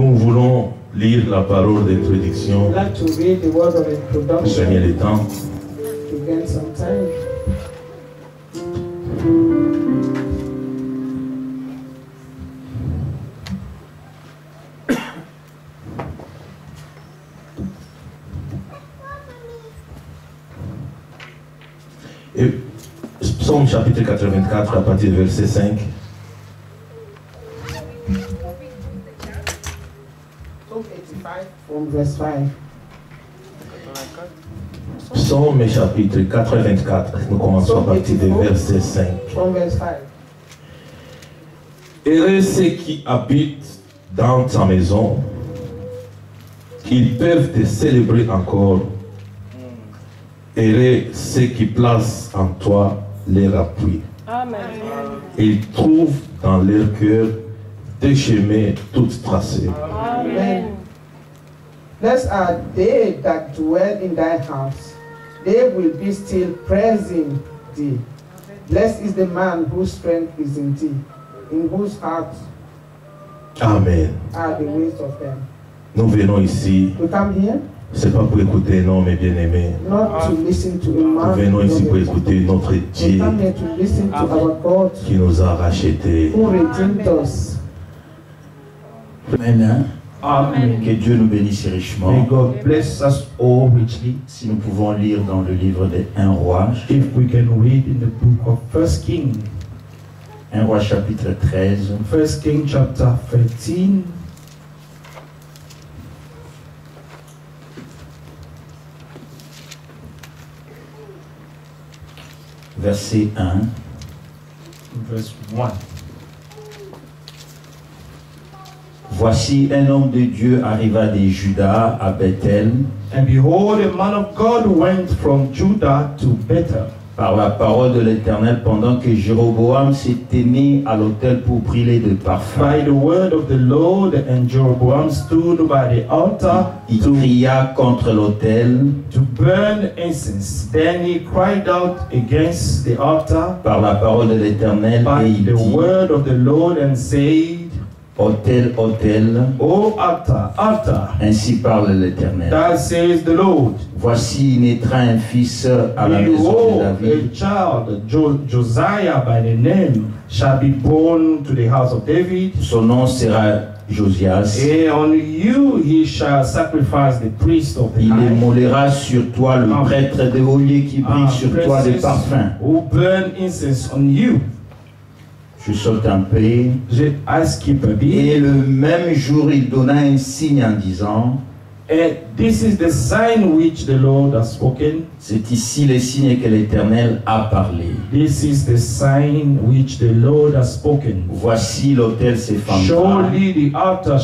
Nous voulons lire la parole d'introduction I'd like to read the word of pour introduction gagner le temps. to gain some time. Et Psaume chapitre 84 à partir du verset 5. Psalm 85 from verse 5. Psaume chapitre 84. Nous commençons à partir du verset 5. From verse 5. Heureux ceux qui habitent dans ta maison, qu'ils peuvent te célébrer encore. Heureux ceux qui placent en toi leur appui. Amen. Ils trouvent dans leur cœur des chemins toutes tracés. Amen. Blessed are they that dwell in thy house. They will be still praising thee. Blessed is the man whose strength is in thee, in whose heart Amen. are the ways of them. Nous venons ici, We come here c'est pas pour écouter non, mes bien-aimés. not to listen to a Nous man, venons ici pour we écouter notre Dieu come here to listen to our God qui nous a rachetés. who redeemed us. Amen. Amen. Que Dieu nous bénisse richement. May God bless us all richly. Si nous pouvons lire dans le livre des 1 Roi, If we can read in the book of 1 King, 1 Roi chapitre 13, 1 King chapter 13, verset 1. verse 1. Voici un homme de Dieu arriva de Juda à Bethel And behold, a man of God went from Judah to Bethel par la parole de l'Éternel pendant que Jéroboam s'était mis à l'autel pour brûler de parfum. by the word of the Lord, and Jeroboam stood by the altar Il to cria contre l'autel burn incense. Then he cried out against the altar par la parole de l'Éternel by et il the dit, word of the Lord and said, autel, autel, O altar, altar, ainsi parle l'Éternel. thus says the Lord, Voici naîtra un fils à la maison de behold, a David. child, Josiah by the name, shall be born to the house of David, Son nom sera Josias. and on you he shall sacrifice the priest of the Il high, émolera sur toi le Amen. prêtre de Olier qui brille sur toi des princes parfums. who burn incense on you. Je saute un peu. I skip a bit. Et le même jour, il donna un signe en disant, And this is the sign which the Lord has spoken. c'est ici le signe que l'Éternel a parlé. This is the sign which the Lord has spoken. Voici l'autel s'effondra Surely the altar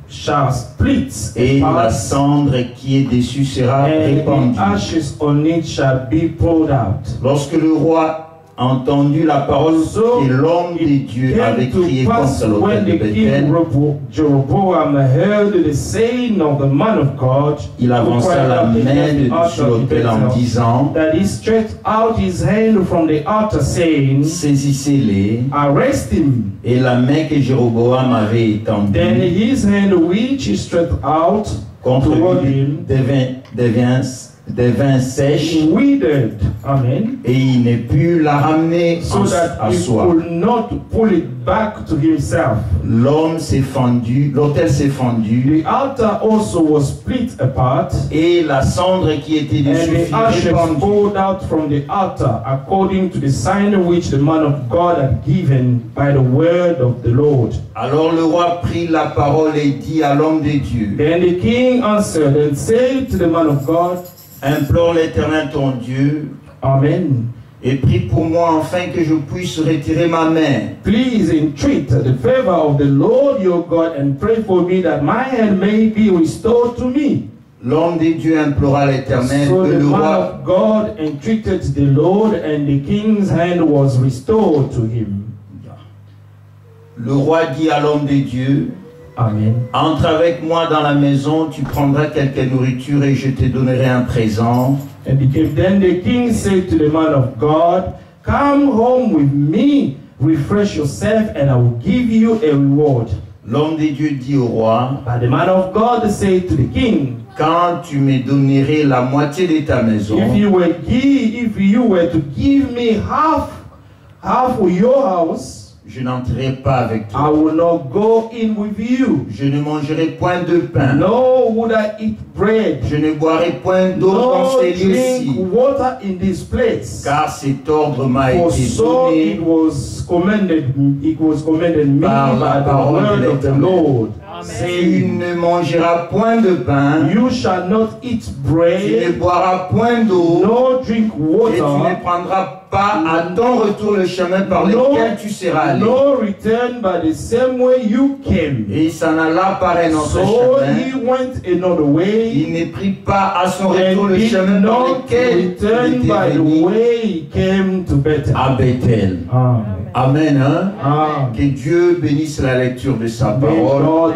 shall split et la apart, cendre qui est dessus sera and the répandue. ashes on it shall be poured out. Lorsque le roi a entendu la parole So que l'homme de Dieu avait Came to crié pass contre when l'autel de the king Bethel, Jeroboam heard the saying of the man of God, il avança la main de sur l'autel en disant, that he stretched out his hand from the altar, saying, saisissez-les. arrest him. Et la main que Jéroboam avait Then étendue his hand which he stretched out contre toward lui him devint sèche withered. Amen. et il ne put la ramener So that à he soi. could not pull it back to himself. L'homme s'est fendu, l'autel s'est fendu The altar also was split apart, et la cendre qui était and dessus the fut ashes répandue. poured out from the altar, according to the sign which the man of God had given by the word of the Lord. Alors le roi prit la parole et dit à l'homme de Dieu, Then the king answered and said to the man of God, implore l'Éternel ton Dieu Amen. et prie pour moi afin que je puisse retirer ma main. Please entreat the favor of the Lord your God and pray for me that my hand may be restored to me. L'homme de Dieu implora l'Éternel So et the le man roi of God entreated the Lord, and the king's hand was restored to him. Le roi dit à l'homme de Dieu, Amen. entre avec moi dans la maison, tu prendras quelque nourriture et je te donnerai un présent. And then the king said to the man of God, come home with me, refresh yourself, and I will give you a reward. L'homme de Dieu dit au roi, But the man of God said to the king, quand tu me donnerais la moitié de ta maison, if you were to give me half of your house, je n'entrerai pas avec I toi. will not go in with you. Je ne mangerai point de pain. Nor would I eat bread. Je ne boirai point d'eau dans Nor ces lieux-ci. drink water in this place. Car cet ordre m'a For été so it donné was commanded me par la by the parole de word of the l'Éternel. Lord, Tu saying, ne mangeras point de pain, you shall not eat tu ne bread, boiras point d'eau, nor drink et tu ne water, prendras pas à ton retour le chemin par lequel tu seras allé. nor return by the same way you came. Et il s'en alla par un autre So chemin. he went another Il way, ne prit pas à son retour and le did chemin par not lequel il return était by the venu way he came to Bethel. à Bethel. Amen. Amen. Hein? Amen. Que Dieu bénisse la lecture de sa May parole. God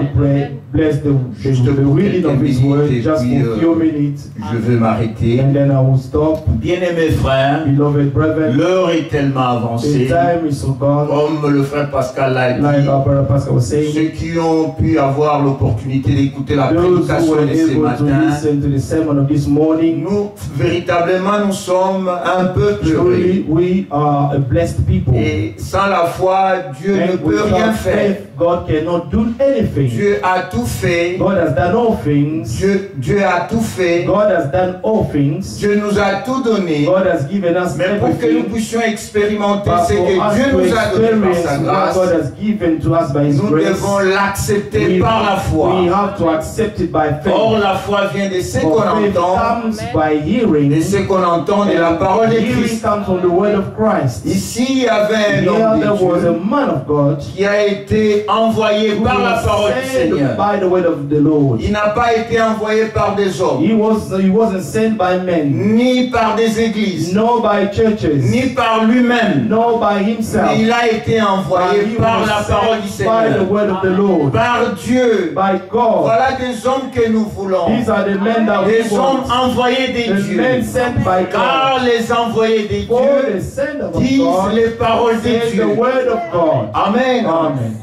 bless the reading of His word just for a few minutes, Je veux m'arrêter. and then I will stop. Bien-aimés frères, Beloved brethren, l'heure est tellement the avancée. time is so gone. Comme le frère Pascal l'a Like dit, our brother Pascal was ceux saying, qui ont pu avoir l'opportunité d'écouter la those who prédication were de ce able to matin, listen to the sermon of this morning, nous, véritablement, nous sommes un peuple truly heureux. we are a blessed people. Et sans la foi, Dieu ne And peut rien without faire. faith, God cannot do anything. Dieu a tout fait. God has done all things. Dieu a tout fait. God has done all things. Dieu nous a tout donné. God has given us Mais pour que nous everything. puissions expérimenter But ce for que us Dieu to nous a donné par experience sa what grâce, God has given to us by His nous grace, devons l'accepter par la foi. we have to accept it by faith. Or, la foi vient de ce qu'on For faith entend, comes by hearing, de ce qu'on entend de la parole de hearing Christ. comes from the word of Christ. Ici, il y avait un Here homme there was a de Dieu man of God qui a été envoyé who par la was parole du sent Seigneur. by the word of the Lord. Il n'a pas été envoyé par des hommes, He wasn't sent by men, ni par des églises, nor by churches, ni par lui-même. nor by himself. Mais il a été But envoyé he par was la parole du sent by the Seigneur, word of the Lord, par Dieu. by God. Voilà des hommes que nous voulons. These are the men that we Des hommes want. envoyés de The Dieu. men sent by Car God. les envoyés de For Dieu the sent of disent God les paroles de says the Dieu. word of God. Amen. Amen.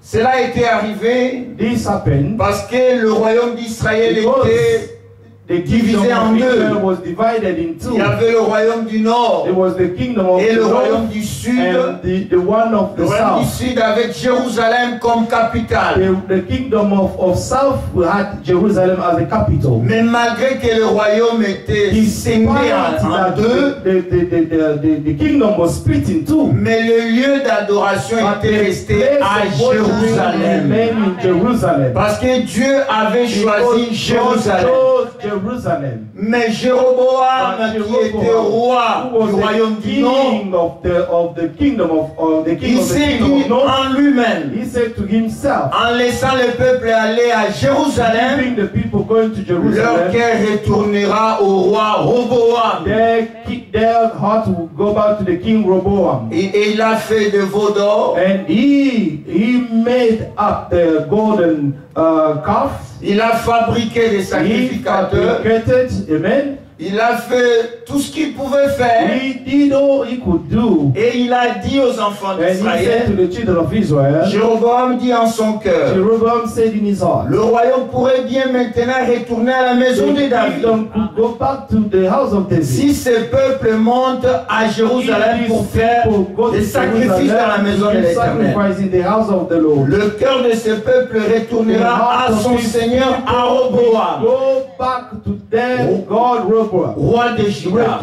Cela était arrivé This happened parce que le royaume d'Israël because était the divisé kingdom en of deux. Israel was divided in two. Il y avait le royaume du Nord There was the kingdom of et the le royaume north du Sud. and the one of Le the royaume du south. Sud avec Jérusalem comme capitale. The kingdom of south had Jerusalem as the capital. Mais malgré que le royaume était scindé en deux, The kingdom was split in two. mais le lieu d'adoration But était the resté place à of worship Jérusalem. remained in Jerusalem. Parce que Dieu avait choisi Because Jérusalem. God chose Jerusalem. Mais Jéroboam, But qui était Jeroboam, roi who was du royaume the du Nord, king of the kingdom of the king il of the s'est kingdom dit of north, en lui-même, he said to himself, en laissant le peuple aller à Jérusalem, leaving the people going to leur Jerusalem, cœur retournera au roi Roboam. their heart will go back to the king Rehoboam. Et il a fait de veau d'or, And he made up the golden calf. il a fabriqué des He sacrificateurs, fabricated, amen. il a fait tout ce qu'il pouvait faire. He did all he could do. Et il a dit aux enfants And he said to d'Israël, the children of Israel, Jéroboam dit en son cœur, Jeroboam said in his heart, le royaume pourrait bien maintenant retourner à la maison de the David. kingdom could go back to the house of David. Si ce peuple monte à Jérusalem pour faire des sacrifices dans la maison de l'Éternel, sacrifice in the house of the Lord. le cœur de ce peuple retournera à son Seigneur, à Roboam, Go back to them, God Rehoboam, roi de Juda. the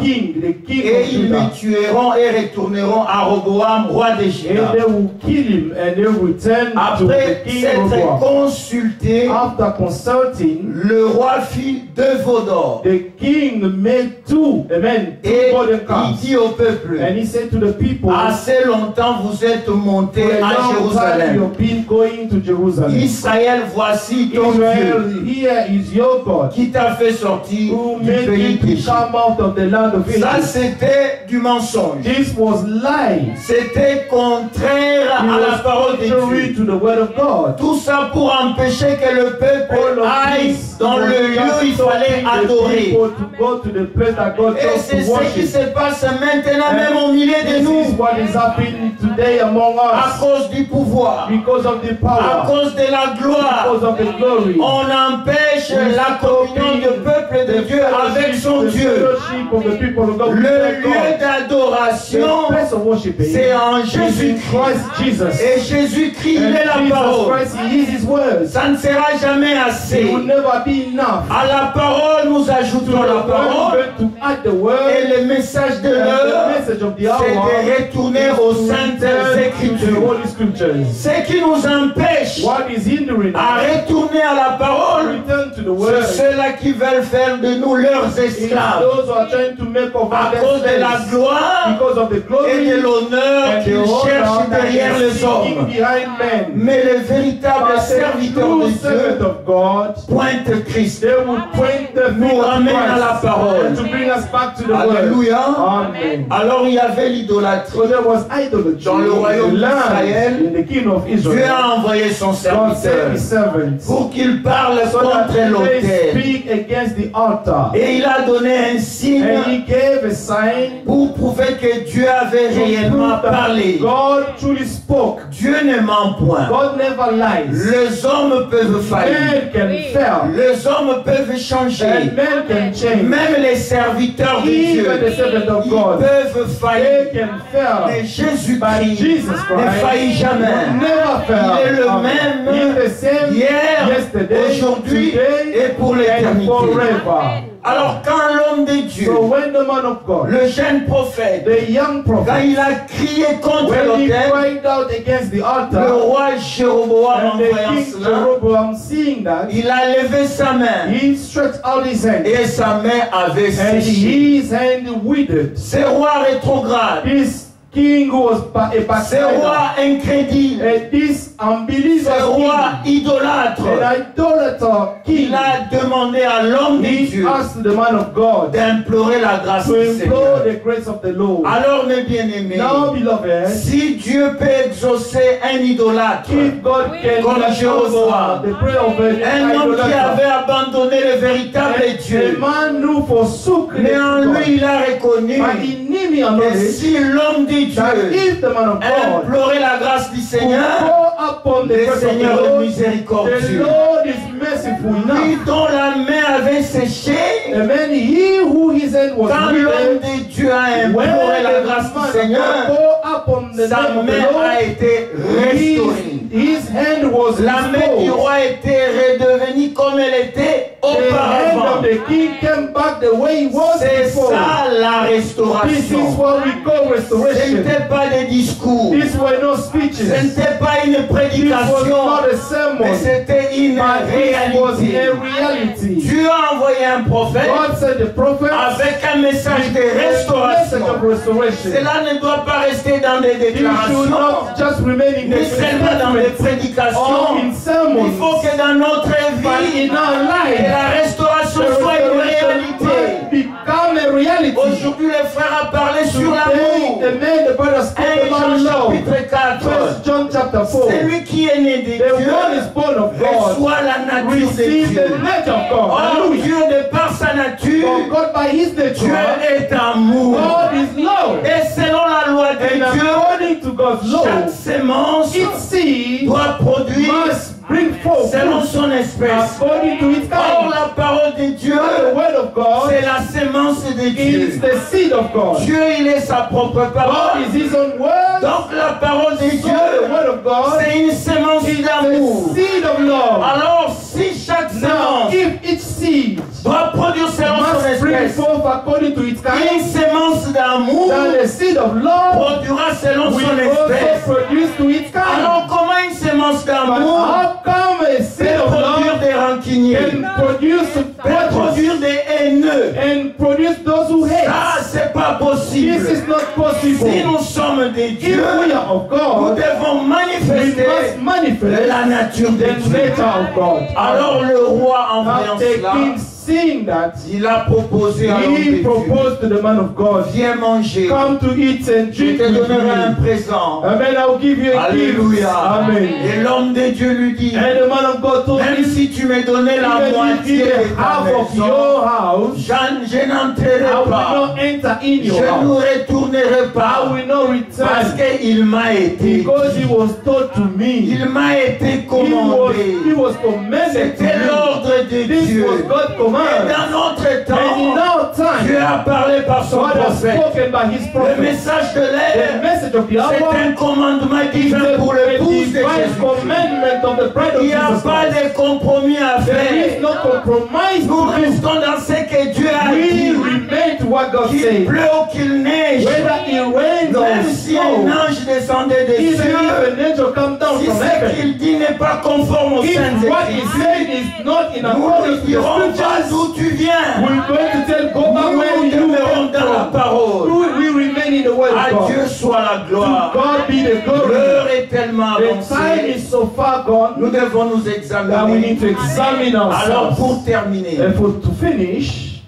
king Et of ils Judah. me tueront et retourneront à Roboam, roi de And Juda. they will kill him and they will return to the Après king s'être Rehoboam. consulté, After consulting, le roi fit 2 veaux d'or. the king made two Et golden il calves. dit au peuple, And he said to the people, assez longtemps vous êtes for montés a à long time Jérusalem. you've been going to Jerusalem. Israël, voici ton Israel, Dieu here is your God, qui t'a fait sortir who du made pays du péché. come out of the land of Ça, Egypt. c'était du mensonge. This was lies. C'était contraire It à la was parole de contrary Dieu. to the word of God. Tout ça pour empêcher que le peuple All of aille this dans was le lieu just où il fallait stopping the adorer. people to go to the place that God Et chose c'est to ce qui worship. se passe maintenant même au milieu de This is nous. what is happening today among À us cause du pouvoir, because of the à power, cause de la gloire, because of the glory. on empêche la communion du peuple de Dieu avec son The Dieu. fellowship of the people of God with Le their lieu God. d'adoration, The place of worshiping c'est en is in Jésus-Christ. Christ Jesus. Et Jésus-Christ, il est And la Jesus parole. Christ, He is His word. Ça ne sera jamais It assez. will never be enough. À la parole, nous To ajoutons the la word, parole. we're going to add the word. Et le message de And l'heure, the message of the c'est hour de retourner aux saintes to the écritures. Holy Scriptures. Ce qui nous empêche What is hindering à us retourner à la to parole, return to the c'est word? ceux-là qui veulent faire de nous leurs It's esclaves those who are trying to make of à us cause de la slaves gloire because of the et glory de l'honneur and the qu'ils honor cherchent that derrière is les seeking hommes. behind men. Mais le véritable But the serviteur true de servant Dieu of God, pointe Christ. they will point the Nous finger ramène à la to parole. Christ and to bring us back to the word. Alléluia. Amen. Alors il y avait l'idolâtrie. So there was idolatry Dans le royaume in the land, d'Israël, in the kingdom of Dieu Israel. a envoyé son God serviteur sent His servants pour qu'il parle so that contre they l'autel. speak against the altar. Et il a donné un signe And He gave a sign pour prouver que Dieu avait to réellement prove that parlé. God truly spoke. Dieu ne ment point. God never lies. Les hommes peuvent faillir. Men can fail. Les hommes peuvent changer. And men can change. Même les serviteurs de Dieu, Even the servant of ils God, peuvent they faillir. can fail. Mais But Jésus-Christ Jesus ne Christ faillit jamais. will never fail. Il est le Amen. même He is the same hier, yesterday, aujourd'hui today, et pour and l'éternité. forever. Alors quand l'homme de Dieu, So when the man of God, le jeune prophète, the young quand prophet, il a crié contre when he l'autel, cried out against the le altar, roi Jéroboam en and the voyant king cela, Jeroboam seeing that, il a levé sa main he stretched out his hand, et sa main avait and séché. his hand withered. Ce roi rétrograde, This king who was a ce backslider, roi incrédule, and this unbeliever ce roi king, idolâtre, an idolater king, il a demandé à l'homme de he Dieu asked the man of God d'implorer la grâce to du implore Seigneur. the grace of the Lord. Alors mes bien-aimés, Now, beloved, si Dieu peut exaucer un idolâtre, if God can Comme Jéroboam, answer the prayer of un an homme qui idolater, avait abandonné le véritable a Dieu, man who forsook the mais en God, lui il a reconnu but he knew me que knowledge si l'homme de that Dieu if the man of God implorait la grâce du will Seigneur, call upon the le grace of the Seigneur est Lord, the miséricordieux. Lord is merciful Lui enough. dont la main avait séché, Amen. He who his hand was quand l'homme withered, de Dieu a when imploré la the grâce man du of Seigneur, God called upon the sa name of the main a Lord, été restaurée. his hand was La main du restored. roi était redevenue comme elle était The hand auparavant. of the king came back the way he was C'est before. ça la This is restauration. what we call Ce restoration. n'était pas des discours, These were no ce speeches. n'était pas une This was prédication, not a mais sermon. c'était une But this was réalité. a reality. Dieu a envoyé un prophète God sent the prophet avec un message de with a message restauration. of restoration. Cela ne doit pas rester dans des You should déclarations, not just remain in ni the seulement dans des statements or prédications. in Il sermons, faut que dans notre but vie, in our que life, la restauration the soit une restoration réalité. must become a reality. Aujourd'hui, le frère a parlé sur Today, l'amour. the man, the brother spoke 1 about Jean love. chapitre 4. 1 John chapter 4. Celui qui est né de The Dieu one is born of God. reçoit la nature de Receive Dieu. the nature of God. Or Hallelujah. Dieu, de par sa For nature, God by his Dieu nature, est amour. God is love. Et selon la loi de And Dieu, according to God's law, chaque sémence each seed doit produire must bring forth selon fruit son espèce. according to its Or kind. la parole de Dieu, The word of God c'est la sémence de is Dieu. the seed of God. Dieu, il est sa propre God parole. is his own word. Donc la parole de So the Dieu, word of God c'est une sémence is d'amour. the seed of love. Alors si chaque Now, sémence if each seed doit produire selon son must bring espèce, forth according to its une kind, sémence d'amour then the seed of love produira selon will son espèce. also produce to its kind. Alors comment une sémence But d'amour how come a seed peut of produire love des rancuniers, can produce peut grudges produire des haineux? and produce those who hate? Ça, c'est pas This possible. is not Si possible. nous sommes des If dieux, we are of nous God, devons we manifester must manifest la nature de the Dieu. nature of God. Alors le roi, en Now voyant the cela, king seeing that, il a proposé à l'homme de he Dieu, proposed to the man of God, viens manger, come to eat and je drink te with donnerai un me. présent. Amen. I will give you a gift. Alléluia. Amen. Et l'homme de Dieu lui dit, And the man of God told même him, si tu me donnais la even if moitié you de give ta half of maison, your house, je I n'entrerai will pas. not enter in Je your ne house. retournerai I pas. will not Parce return. qu'il m'a été Because he dit. was told to me. Il m'a été He commandé. was commanded to C'était me. l'ordre de This Dieu. was God's Et command. dans notre And in temps, our Dieu time, a parlé par son God has prophète. spoken by his Le prophet. message de The l'air, message of the c'est hour un commandement is divin pour the l'épouse de divine Jésus. commandment of the bride of Il n'y a Jesus pas Christ. de compromis à There is faire. no compromise Nous to do. restons dans ce que Dieu a We dit. remain to what God Qu'il said. pleut ou qu'il neige, Whether it rains or même si un snow, ange descendait des even cieux, if an angel come down si from ce heaven, qu'il dit n'est pas conforme aux if saintes what he écritures, said is not in nous accordance ne with the dirons pas scriptures, d'où tu viens. we're going to tell go back where Nous you demeurons came dans la from. parole. We remain in the word À of God. Dieu soit la To gloire. God be the glory. L'heure est tellement The time avancée. is so far gone Nous devons nous that we examiner. need to examine Alors ourselves. pour terminer, And to finish,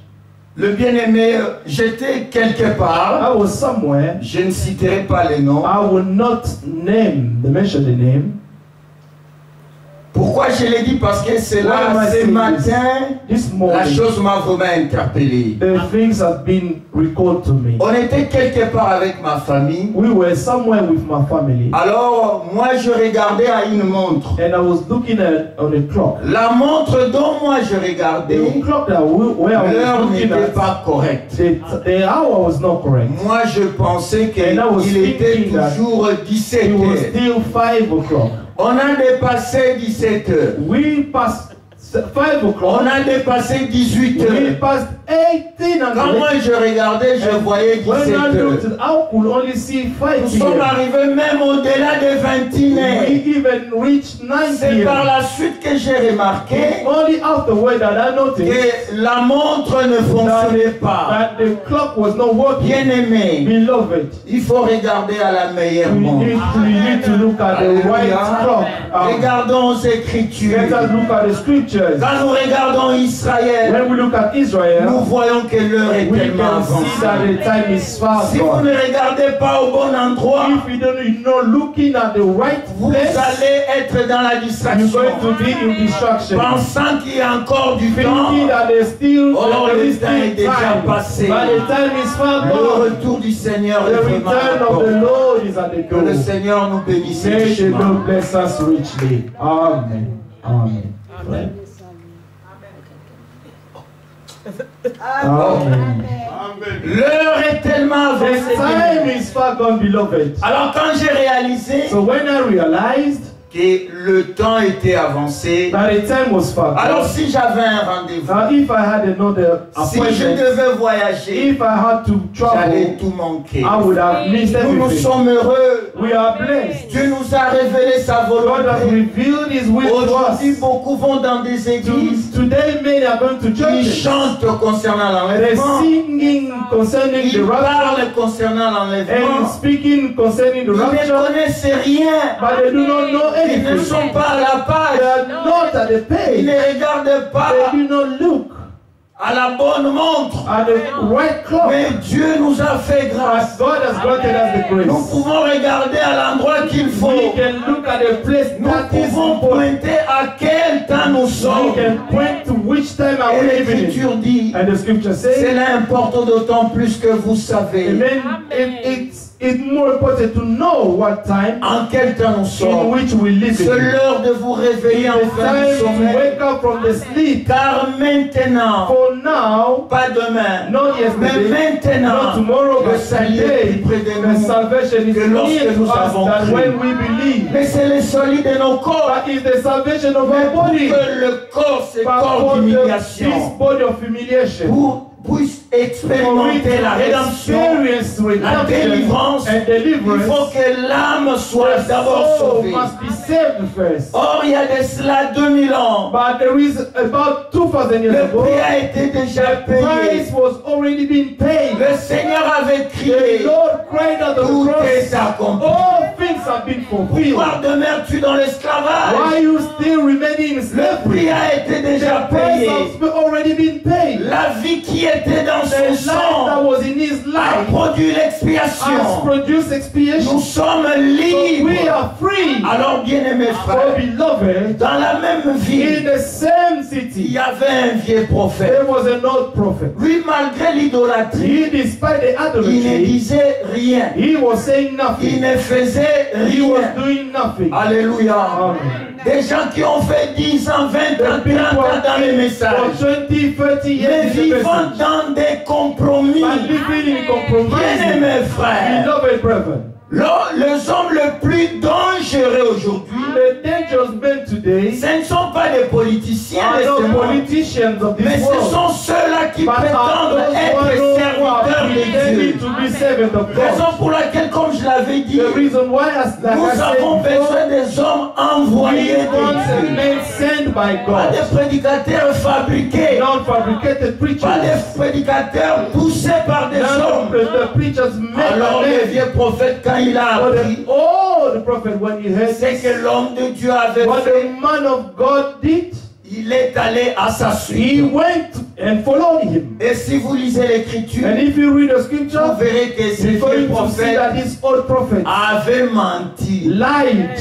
le bien-aimé, j'étais quelque part, I was somewhere. je ne citerai pas les noms. I will not mention the name. Pourquoi je l'ai dit? Parce que c'est Why am là, I ce saying matin, This la morning, chose m'a vraiment interpellé. the things have been recalled to me. On était quelque part avec ma famille. We were somewhere with my family, Alors, moi, je regardais à une montre. and I was looking on the clock. La montre dont moi je regardais, The clock where I l'heure was looking n'était at, pas correcte. the hour was not correct. Moi, je pensais And I was qu'il était thinking that toujours 17 It was heures. still 5 o'clock. On a dépassé 17 heures. We passed 5 o'clock. On a dépassé 18 We heures. passed 18 and Quand moi je regardais, je voyais 17 when I heures. looked, I could only see 5 Nous sommes p.m. arrivés même au-delà des 21 We heures. even reached 9 C'est par p.m. la suite que j'ai remarqué Only afterward that I noticed que la montre ne fonctionnait pas. that the clock was not working. Bien aimé, Beloved, il faut regarder à la meilleure we montre. need to look at the right clock. Regardons aux Let Écritures. us look at the scriptures. Quand nous regardons Israël, When we look at nous Israel, voyons que l'heure est we tellement can see that avancée. the time is far Si vous gone. ne regardez pas au bon endroit, If you don't, you're not looking at the right vous place, allez être dans la you're distraction, going to be in distraction. pensant qu'il y a encore du Thinking temps. that there's still Oh, there le is temps est still déjà time. passé. But the time is far Le gone. retour du Seigneur est The vraiment à return la of the porte. Lord is at the Que door. le Seigneur nous bénisse May the richement. Lord bless us richly. Amen. Amen. Amen. L'heure est tellement The avancée. time is far gone, beloved. Alors quand j'ai réalisé So when I realized que le temps était avancé, that the time was far alors gone, si j'avais un rendez-vous, now if I had another si je appointment, devais voyager, if I had to j'allais travel, tout manquer. I would have missed Nous nous everything. sommes heureux. We are blessed. Dieu nous a révélé sa God has volonté. revealed His will to Aujourd'hui, us. beaucoup vont dans des églises. Today, many are going to Ils churches. chantent concernant They're l'enlèvement. singing concerning the Ils rapture parlent concernant and l'enlèvement. speaking concerning the Ils ne rapture, connaissent rien. but they do not know Ils ne anything. sont pas à la They page. are not at the Ils page. ne regardent pas They do not look à la bonne montre. at the right clock. Mais Dieu nous a fait grâce. As God has granted us the Nous grace, pouvons regarder à l'endroit qu'il faut. we can look at the place Nous that is pouvons important. pointer à quel temps nous We sommes. can point to which time are Et we living in. l'Écriture dit, And the scripture says, cela importe d'autant plus que vous savez amen, it's more important to know what time en quel temps nous in sommes. which we live C'est in. l'heure de vous réveiller It's enfin du time to sommeil. wake up from the sleep. Car maintenant, For now, pas demain, not mais yesterday, not maintenant, tomorrow, le but salut est today, plus près de the nous. salvation is que lorsque near to nous us avons than cru. when we believe. Mais c'est le solide de nos corps. But it's the salvation of Mais our pour body. que le corps, c'est But corps for this d'humiliation. body of humiliation. Puisse expérimenter la rédemption, experience la délivrance, and il faut deliverance, que l'âme soit the d'abord soul sauvée. must be saved first. Or, il y a de cela 2000 ans, But there is about 2000 years le ago, prix a été déjà the payé. price was already been paid. Le Seigneur avait The crié, Lord cried at the tout cross, est accompli. all things have been fulfilled. Pourquoi demeures-tu dans l'esclavage? Why you still remaining in Le slavery? prix a été déjà The price payé. has already been paid. La vie qui était dans The son life that sang was in his a life produit has l'expiation. produced expiation. Nous sommes So we libres. are free. Alors, bien-aimés So frères, beloved, dans la même in ville, the same il city, y avait un vieux prophète. there was an old prophet. Lui, malgré l'idolâtrie, He, despite the il ne idolatry, disait rien. he was saying Il nothing. ne faisait He was rien. doing nothing. Alléluia. Amen. Des gens qui ont fait 10 ans, 20 ans, The people 30 ans dans les for messages. 20, 30 Mais years in the vivant message, dans des compromis. but living in compromise. Bien-aimés frères, Beloved brethren, les hommes le plus dangereux aujourd'hui, the dangerous men today ce ne sont pas les politiciens, are not laissez-moi, politicians of mais this ce world, sont ceux-là qui but are prétendent those être who are serviteurs de pretending Dieu. to be servants of God. Raison pour laquelle, comme je l'avais dit, The reason why, as like I nous said avons before, besoin des hommes envoyés we want de a Dieu. man sent by Pas God, des prédicateurs fabriqués, non-fabricated pas preachers, des prédicateurs poussés par des none hommes. of the preachers made Alors by le men. vieux prophète, quand il a But appris, the prophet, when he heard c'est this, que l'homme de Dieu avait what fait, the man of God did, il est allé à sa he suite. went and followed him. Et si vous lisez l'écriture, And if you read the vous scripture, verrez que ce you're going vieux to see prophète that this old prophet avait menti. lied.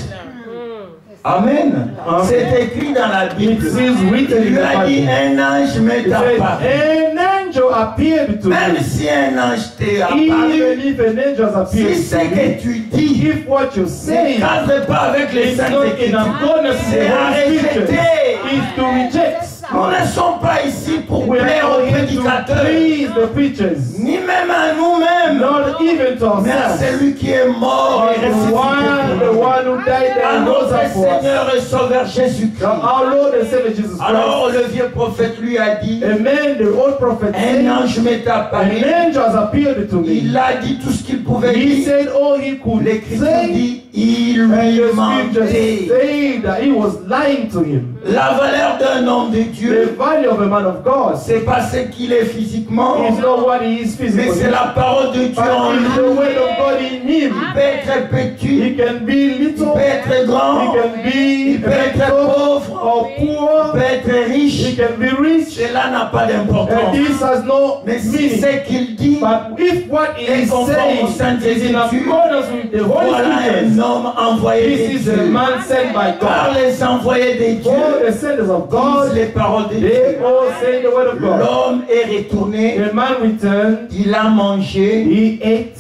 Amen. Amen. C'est écrit dans la It Bible. is written Il in lui the a dit, Bible. un ange He m'est said, apparu. an angel appeared to Même me. si un ange t'est Even apparu, if an angel appears si to ce me, que tu dis if what you ne say cadre pas avec les is saintes not in écritures, accordance with c'est the à Holy Scriptures, rejeter. is to reject. Nous ne sommes pas ici pour We are plaire not aux here to prédicateurs, please the preachers, ni même à nous-mêmes, not even to mais à ourselves, celui qui est mort et but the ressuscité. one who died À and rose notre up for us. Seigneur et Sauveur Jésus-Christ. Our Lord and Savior Jesus Christ. Alors le vieux prophète lui a dit, A man, the old prophet, un said, ange m'est apparu. an angel has appeared to me. Il a dit tout ce qu'il pouvait He dire. said all he could L'Écriture say, dit, il and lui the scripture mentait. said that he was lying to him. La valeur d'un homme de The Dieu, value of a man of God c'est pas ce qu'il est physiquement, is not what he is mais physically, c'est la parole de Dieu en but it's the lui. word of God in him. Il peut être petit, He can be il little, peut être he grand, can be il peut être little pauvre, or il poor, peut être he riche. can be rich, Cela n'a pas and d'importance. this has no Mais si meaning. c'est qu'il dit, But if what he Et is conforme aux Saintes saying is in Écritures, accordance with the Holy voilà un Scriptures, homme envoyé this de is a Dieu. man sent by Car God. les envoyés de All Dieu the senders of disent God, les paroles de they Dieu. all say the word of God. L'homme est retourné, The man returned, il a mangé. he ate.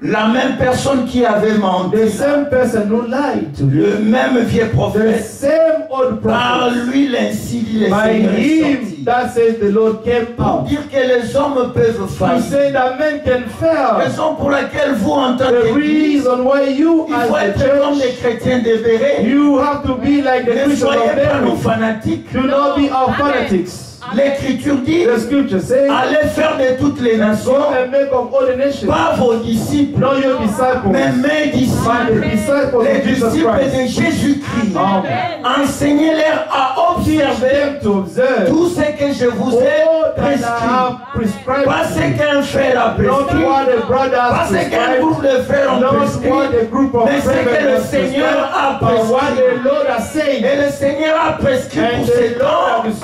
La même personne qui avait menti, The same person who lied to le him, même vieux the prophète, same old par prophet, lui l'ainsi dit le by Seigneur est him, sorti. that says the Lord came Pour out. dire que les hommes peuvent To faillir. say that men can fail. Raison pour laquelle vous, en tant The qu'Église, reason why you il as faut the être comme les church, chrétiens dévérés. you have to be like the Ne Christians soyez of pas nos Mary. fanatiques. Do not be our fanatics. L'Écriture dit, The scripture says, allez faire de toutes les go nations, and make of all the nations, pas vos disciples, not your disciples, mais mes but the disciples, disciples les of Jesus disciples Christ. de Jésus-Christ. Amen. Enseignez-leur à observer Them to observe tout ce que je vous ai all that I prescrit. have prescribed Pas to ce you. qu'un frère a Not prescrit, what the brothers pas ce qu'un prescribed, groupe de frères ont not prescrit, what the group of mais ce que le brethren Seigneur a prescribed, but what prescrit. the Lord has said. Et le Seigneur a prescrit And pour ces the temps Lord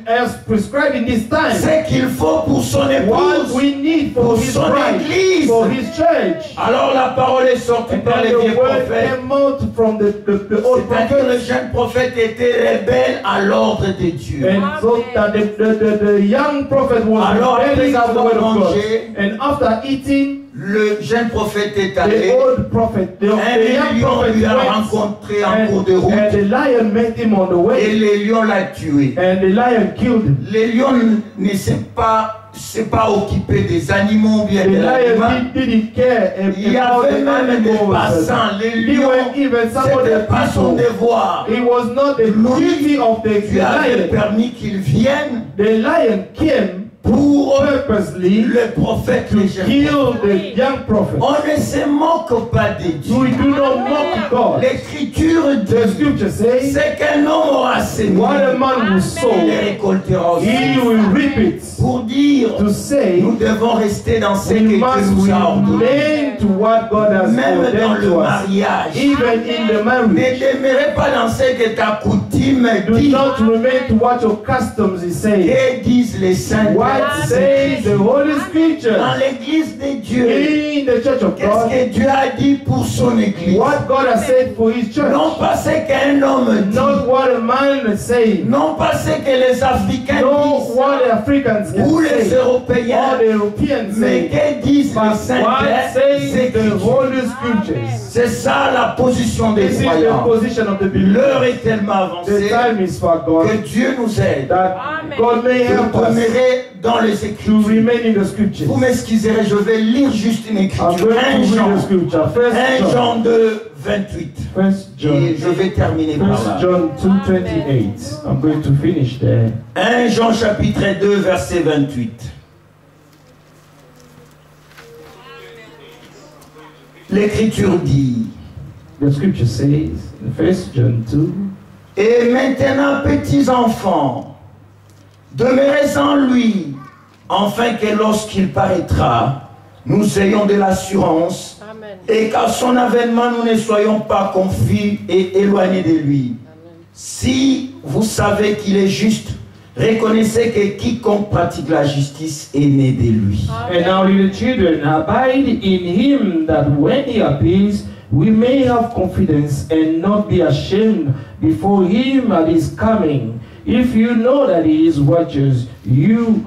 has prescribed in this time ce qu'il faut pour son what épouse, we need for pour his son bride, église. for his church. Alors la parole est sortie And par then les the vieux word prophètes. came out from the old C'est-à-dire que le prophets. jeune prophète était rebelle à l'ordre de Dieu. And so that the young prophet was Alors, rebelling après to the word of avoir God. mangé, And after eating, Le jeune prophète est the allé. old prophet, the young lion prophet lui a went, rencontré en cours de and route. the lion met him on the Et way, les lions l'ont tué. and the lion killed him. Les lions ne s'est pas occupé des animaux ou bien The de l'animal. lion didn't care Il y about avait the même des animals. passants. Les He lions, went even some of c'était the pas son people. devoir. It was not the duty of the Tu avais lion. permis qu'il vienne The lion came pour purposely le prophète to légèrement. kill the young prophet. On ne se moque pas de Dieu. We do not mock God. L'écriture The dit scripture says, c'est qu'un homme aura semé, what a man will sow, il récoltera aussi. he will reap it. Pour dire, To say, nous devons rester dans ce que we Dieu must nous a ordonné. remain to what God has Même dans ordained le to us. mariage. Even in the Ne marriage, demeurez pas dans ce que ta coutume do dit. not remain to what your customs is saying. Que disent les saints? What says the Holy Dans Scripture l'église de Dieu, in the church of qu'est-ce God? que Dieu a dit pour son église? What God has said for His church, Non pas ce qu'un homme dit, not what a man is saying, non pas ce que les Africains not disent, what the Africans ou can les say, Européens, or the Europeans mais say, que disent les but saints what says the Écritures? Holy Scriptures. C'est ça la position des This is the croyants. position of the L'heure believers. est tellement The avancée time is for que God Dieu nous aide that God may de help us demeurer dans les to Écritures. remain in the Scriptures. Vous m'excuserez, je vais lire juste une I'm écriture. going 1 to read the Jean, Scripture. 1 Jean 2, 28. First Et John. je vais terminer par 1 là. John 2:28. I'm going to finish there. 1 Jean chapitre 2, verset 28. L'Écriture dit, The Scripture says in 1 John 2, et maintenant, petits enfants, demeurez en lui, afin que lorsqu'il paraîtra, nous ayons de l'assurance et qu'à son avènement, nous ne soyons pas confus et éloignés de lui. Si vous savez qu'il est juste, reconnaissez que quiconque pratique la justice est né de lui. and now little children, abide in him, that when he appears, we may have confidence and not be ashamed before him at his coming. If you know that he is righteous, you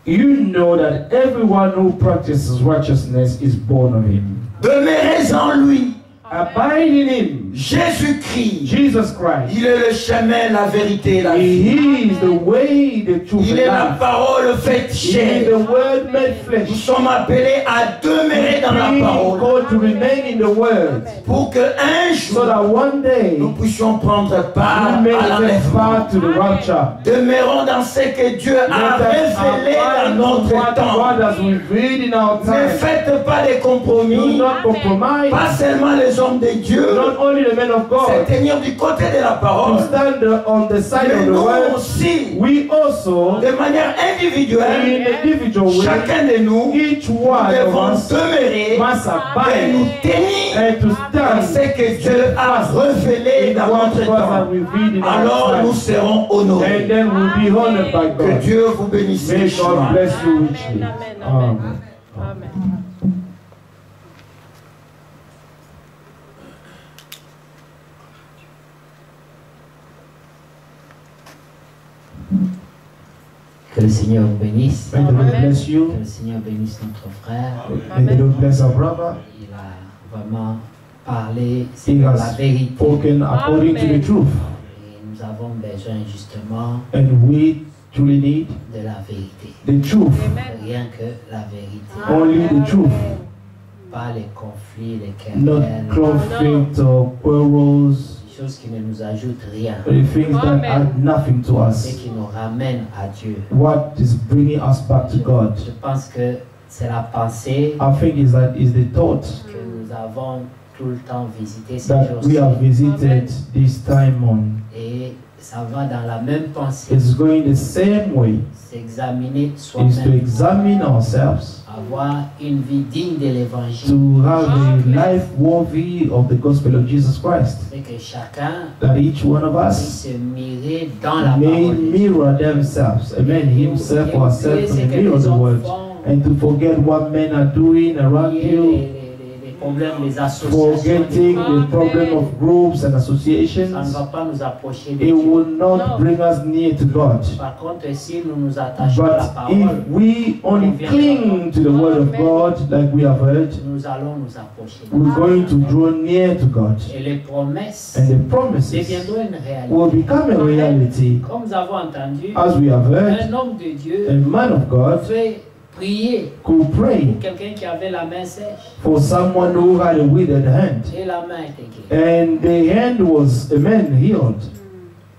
know that everyone who practices righteousness is born of him. Demeurez en lui. Abide in him, Jésus-Christ, Jesus Christ. il est le chemin, la vérité et la vie. He is the way, the truth, Il and est la life. parole faite He is chair. the word made Nous flesh. sommes appelés à demeurer dans la We parole called to remain in the word, pour qu'un so jour that one day nous puissions prendre part we may à take l'enlèvement. part to the rapture. Demeurons dans ce que Dieu a Let us révélé dans abide in notre what temps. God has revealed in our Ne time. faites pas de Do compromis. not compromise. Pas seulement les hommes de Dieu, Not only the men of c'est God tenir du côté de la to parole, stand on the side mais of the nous word. aussi, We also, de manière in individuelle, an individual way, chacun de nous, each nous one devons of us demeurer must et nous abide tenir and to dans ce stand que Dieu a révélé in dans what notre God has temps. revealed in Alors our nous time. serons honorés. And then we'll be honored by Que God. Dieu vous bénisse May richement. God bless you richly. Amen. Que le Seigneur vous bénisse. May the Lord bless you. Que le Seigneur bénisse notre frère. May the Lord bless our brother. Il a vraiment parlé He selon la has vérité. spoken according to the truth. Et nous avons besoin justement And we truly need de la vérité. the truth. Rien que la vérité. Only the truth. Pas les conflits, les Not querelles, conflict or quarrels. des choses qui ne nous ajoutent rien. The things that add nothing to Et us. qui nous ramènent à Dieu. What is bringing us back to God? Je pense que c'est la pensée I think is the thought que nous avons tout le temps visité ces that we have jours-ci. visited this time on. Et ça va dans la même pensée. It's going the same way. S'examiner Is to soi-même. examine ourselves, Avoir une vie digne de l'évangile. to have a life worthy of the gospel of Jesus Christ. C'est que chacun That each one of us puisse se mirer dans la may parole de Dieu. mirror themselves, amen, himself or herself, C'est and que mirror les the word, enfants, and to forget what men are doing around you, les problèmes, les associations, forgetting the problem of groups and ça ne associations. va pas nous approcher de It Dieu. will not bring us near to God. Par contre, si nous nous attachons à la But parole, if we only cling to the word of God, like we have heard, nous allons nous approcher. we're going to draw near to God. Et les promesses And the promises deviendront une réalité. will become a reality. Comme nous avons entendu, As we have heard, un homme de Dieu a man of God pouvait prier could pray pour quelqu'un qui avait la main sèche for someone who had a withered hand. et la main était guérie. And the hand was, a man, healed.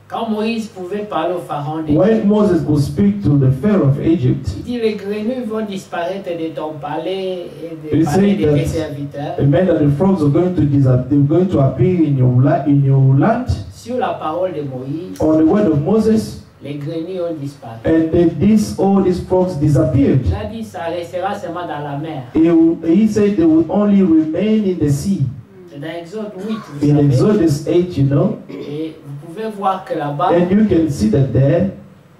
Quand Moïse pouvait parler au pharaon when Moses could speak to the Pharaoh of Egypt, il dit les grenouilles vont disparaître de ton palais et He des palais said de tes that serviteurs. it meant that the frogs are going to disappear, they're going to appear in your land Sur la parole de Moïse, on the word of Moses, les grenouilles ont disparu. and all these frogs disappeared. Il a dit ça restera seulement dans la mer. He said they would only remain in the sea. C'est dans Exode 8, vous In savez. Exodus 8, you know, Et vous pouvez voir que là-bas, and you can see that there,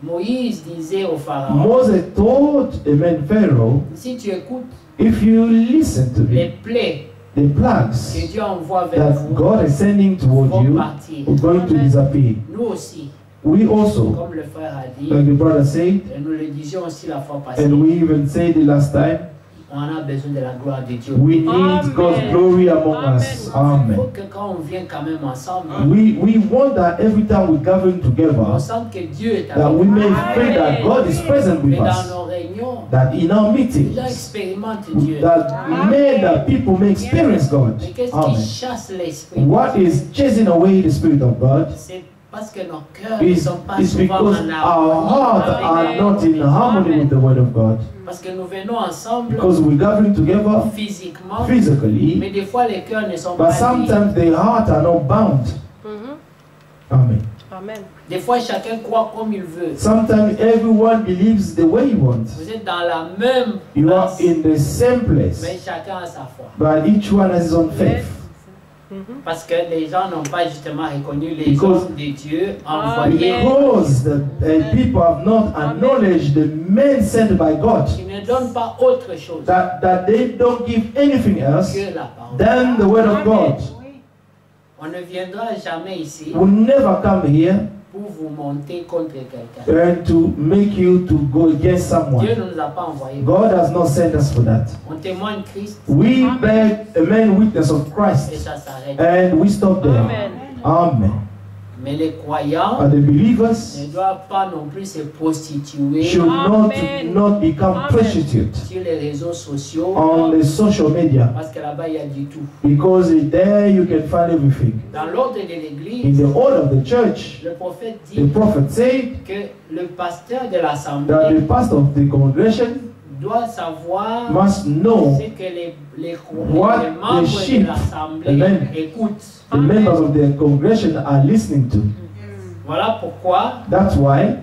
Moïse disait au pharaon, Moses told the man Pharaoh, si tu écoutes if you listen to les me, plaies the que plagues Dieu envoie vers that vous God is sending towards vont you partir. are going to disappear. Nous aussi, We also, comme le frère a dit, like the brother said, et nous le disions aussi la fois passée, and we even said it last time, on a besoin de la gloire de Dieu. we need Amen. God's glory among us. Il faut Amen. que quand on vient quand même ensemble, We want that every time we gather on together, sente que Dieu est that avec we nous. may feel that God is present Mais with dans us, nos réunions, that in our les meetings, gens expérimentent Dieu. that that people may experience God. Mais qu'est-ce qui Amen. chasse l'esprit? What is chasing away the Spirit of God C'est parce que nos cœurs ne is sont pas is souvent because en our hearts harmonie are avec not in harmony with the Word of God. Parce que nous venons ensemble Because we're gathering together physiquement, physically, mais des fois les cœurs ne sont but pas liés. sometimes the hearts are not bound. Amen. Amen. Des fois chacun croit comme il veut. Sometimes everyone believes the way he wants. Vous êtes dans la même You are place, in the same place, mais chacun a sa foi. but each one has his own faith. Parce que les gens n'ont pas justement reconnu les Because- hommes de Dieu envoyés Because the people have not acknowledged the men sent by God, qui ne donnent pas autre chose that they don't give anything else que la parole. than the Word of God. On ne viendra jamais ici Will never come here pour vous monter contre quelqu'un. and to make you to go against Dieu someone. ne nous a pas envoyés. God has not sent us for that. On témoigne Christ We bear a man witness of et Christ, ça s'arrête. and we stop there. Amen. Amen. Mais les croyants And the ne believers doivent pas non plus se prostituer should Amen. not become Amen. prostitutes sur les réseaux sociaux on the social media, parce que là-bas il y a du tout. because there you can find everything. Dans l'ordre de In l'église, the order of the church, le prophète the dit prophet said que le pasteur de that l'assemblée the pastor of the congregation doit savoir must know ce que les what membres the de sheep, l'assemblée amen, écoutent. the members of the congregation are listening to. Voilà pourquoi That's why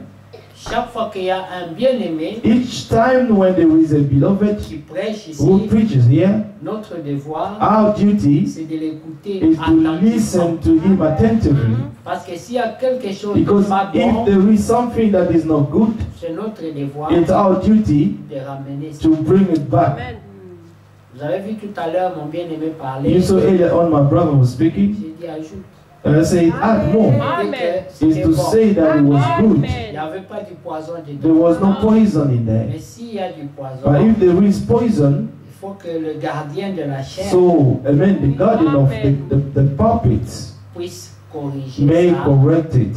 chaque fois qu'il y a un bien-aimé each time when there is a beloved qui prêche who ici, preaches here, notre devoir our duty c'est de l'écouter is to attentivement. listen to him attentively. Parce que s'il y a quelque chose de Because pas if bon, there is something that is not good, c'est notre devoir it's our duty de ramener ça. to bring it back. Amen. Vous avez vu tout à l'heure mon bien-aimé parler. You saw earlier on my brother was speaking, J'ai dit ajoute. and I said, add more. J'ai dit que Is c'était to bon. say that it was good. Il n'y Amen. avait pas du poison There dedans. was no poison in there. Mais s'il y a du But poison, if there is poison, il faut que le gardien de la chair so amen, the guardian of the pulpit puisse corriger may ça correct it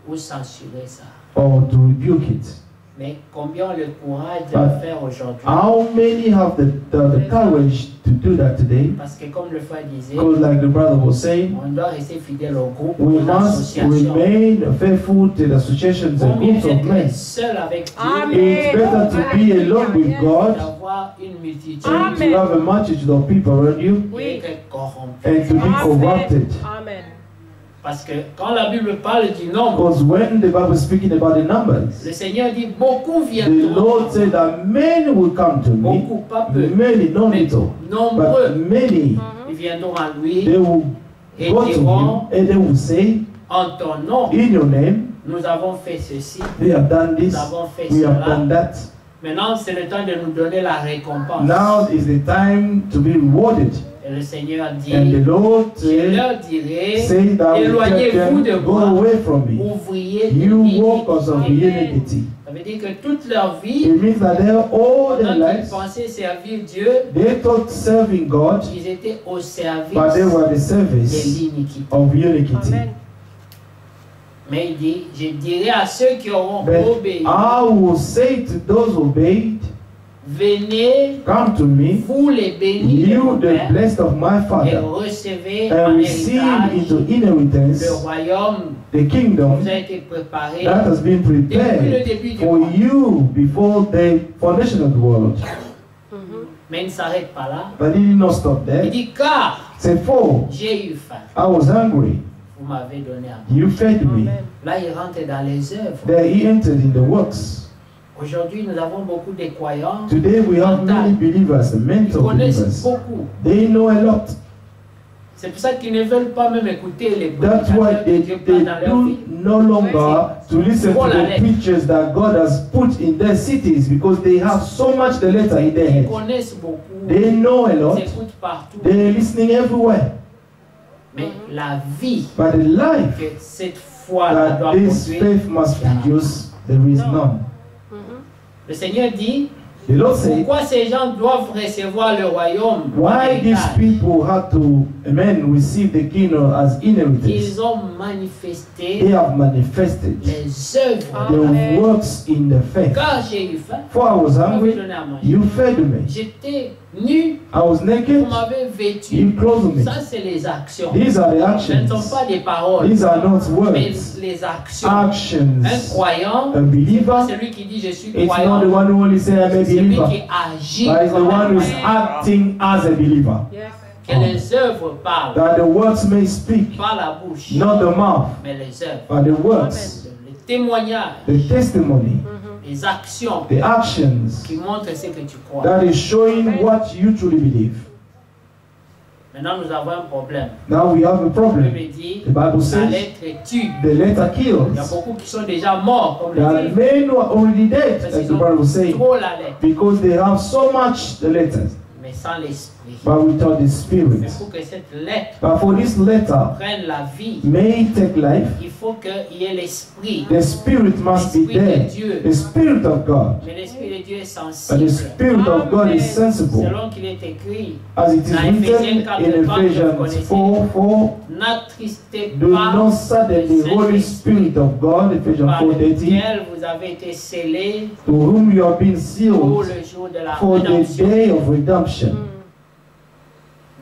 ou censurer ça. or to rebuke it. Mais combien ont le courage de But le faire aujourd'hui? How many have the courage to do that today? Parce que comme le frère disait, Because like the brother was saying, on doit rester fidèle au groupe, we aux must associations. remain faithful to the associations and Vaut mieux groups of être men. seul avec Dieu Amen. It's better to be alone with God d'avoir une multitude and to Amen. have a multitude of people around you et être corrompu. and to be corrupted. Amen. Parce que quand la Bible parle du nombre, Because when the Bible is speaking about the numbers, le Seigneur dit beaucoup the viendront. Lord said that many will come to me, Beaucoup, pas peu. many, not Mais little, nombreux, but many. ils viendront à lui They will et go to him diront and they will say, en ton nom, in your name, nous avons fait ceci, we have done nous this, avons fait we have cela. done that. Maintenant, c'est le temps de nous donner la récompense. Now is the time to be rewarded. Et le Seigneur dit, And the Lord je said, leur dirai, say that we éloignez-vous de can go moi, away from me. ouvriers de You workers of l'iniquité. iniquity. Ça veut dire que toute leur vie, It means that they all their pendant qu'ils lives, pensaient servir Dieu, they thought serving God, ils étaient au service but they were the de service l'iniquité. of iniquity. Amen. Mais il dit, je dirai à ceux qui auront But obéi, I will say to those who obeyed, venez, come to me, vous les bénis de you mon the Père, blessed of my et Father, recevez en and receive héritage into le inheritance royaume the qui kingdom vous a été préparé that has been depuis le prepared début du for monde. you before the foundation of the world. Mais il ne s'arrête pas là. But he did not stop Il there. dit, car Said, for j'ai eu faim, I was hungry, vous m'avez donné à manger. you fed me. Là, il rentre dans les œuvres. There he entered in the works. Aujourd'hui, nous avons beaucoup de croyants. Today we have many believers, Ils mental connaissent believers. beaucoup. They know a lot. C'est pour ça qu'ils ne veulent pas même écouter les That's why prédicateurs que they Dieu prend dans leur vie. do no longer to listen to the preachers that God has put in their cities because they have so much the letter in their Ils head. connaissent beaucoup. They know a Ils lot. écoutent partout. They're listening everywhere. Mais la vie But the life que cette foi doit that this produire, faith must produce, there is none. le Seigneur dit, The Lord said, pourquoi ces gens doivent recevoir le royaume en why these héritage? people had to, amen, receive the kingdom as inheritance? Ils ont They manifesté have manifested les œuvres. the works in the faith. Quand j'ai eu faim, For I was vous m'avez hungry, donné à manger. you fed me. J'étais nu, I was vous naked, m'avez vêtu. you clothed me. Ça, c'est les actions. These are the Ce ne sont actions. pas des paroles, These are not mais words. les actions. Actions. Un croyant, A c'est believer, pas celui qui dit je suis it's not croyant, the one who only say I'm a c'est celui believer, qui agit, but it's the one who's acting as a believer. que les œuvres parlent, That the words may speak, pas la bouche, not the mouth, mais les œuvres. but the words, Les témoignages, the testimony, les actions the actions qui montrent ce que tu crois. that is showing what you truly believe. Maintenant, nous avons un problème. Now we have a La problem. Bible dit, The Bible la says lettre tue. the letter Il y a kills. beaucoup qui sont déjà morts, comme There are le dit. men who are already dead, Parce as qu'ils the Bible ont says, trop la lettre, because they have so much the letters, mais sans l'esprit. but without the Mais spirit. pour que cette lettre But for this letter prenne la vie, may take life, il faut qu'il y ait l'esprit. the spirit must be there. The spirit of God. Mais l'esprit de Dieu est And sensible. the spirit of God is sensible. Selon qu'il est écrit, As it is written in Ephesians 4:4, n'attristez do pas not sadden the Holy Spirit of God, Ephesians par 4:13, lequel vous avez été scellés to whom you have been pour sealed le jour de la for the rédemption. day of redemption.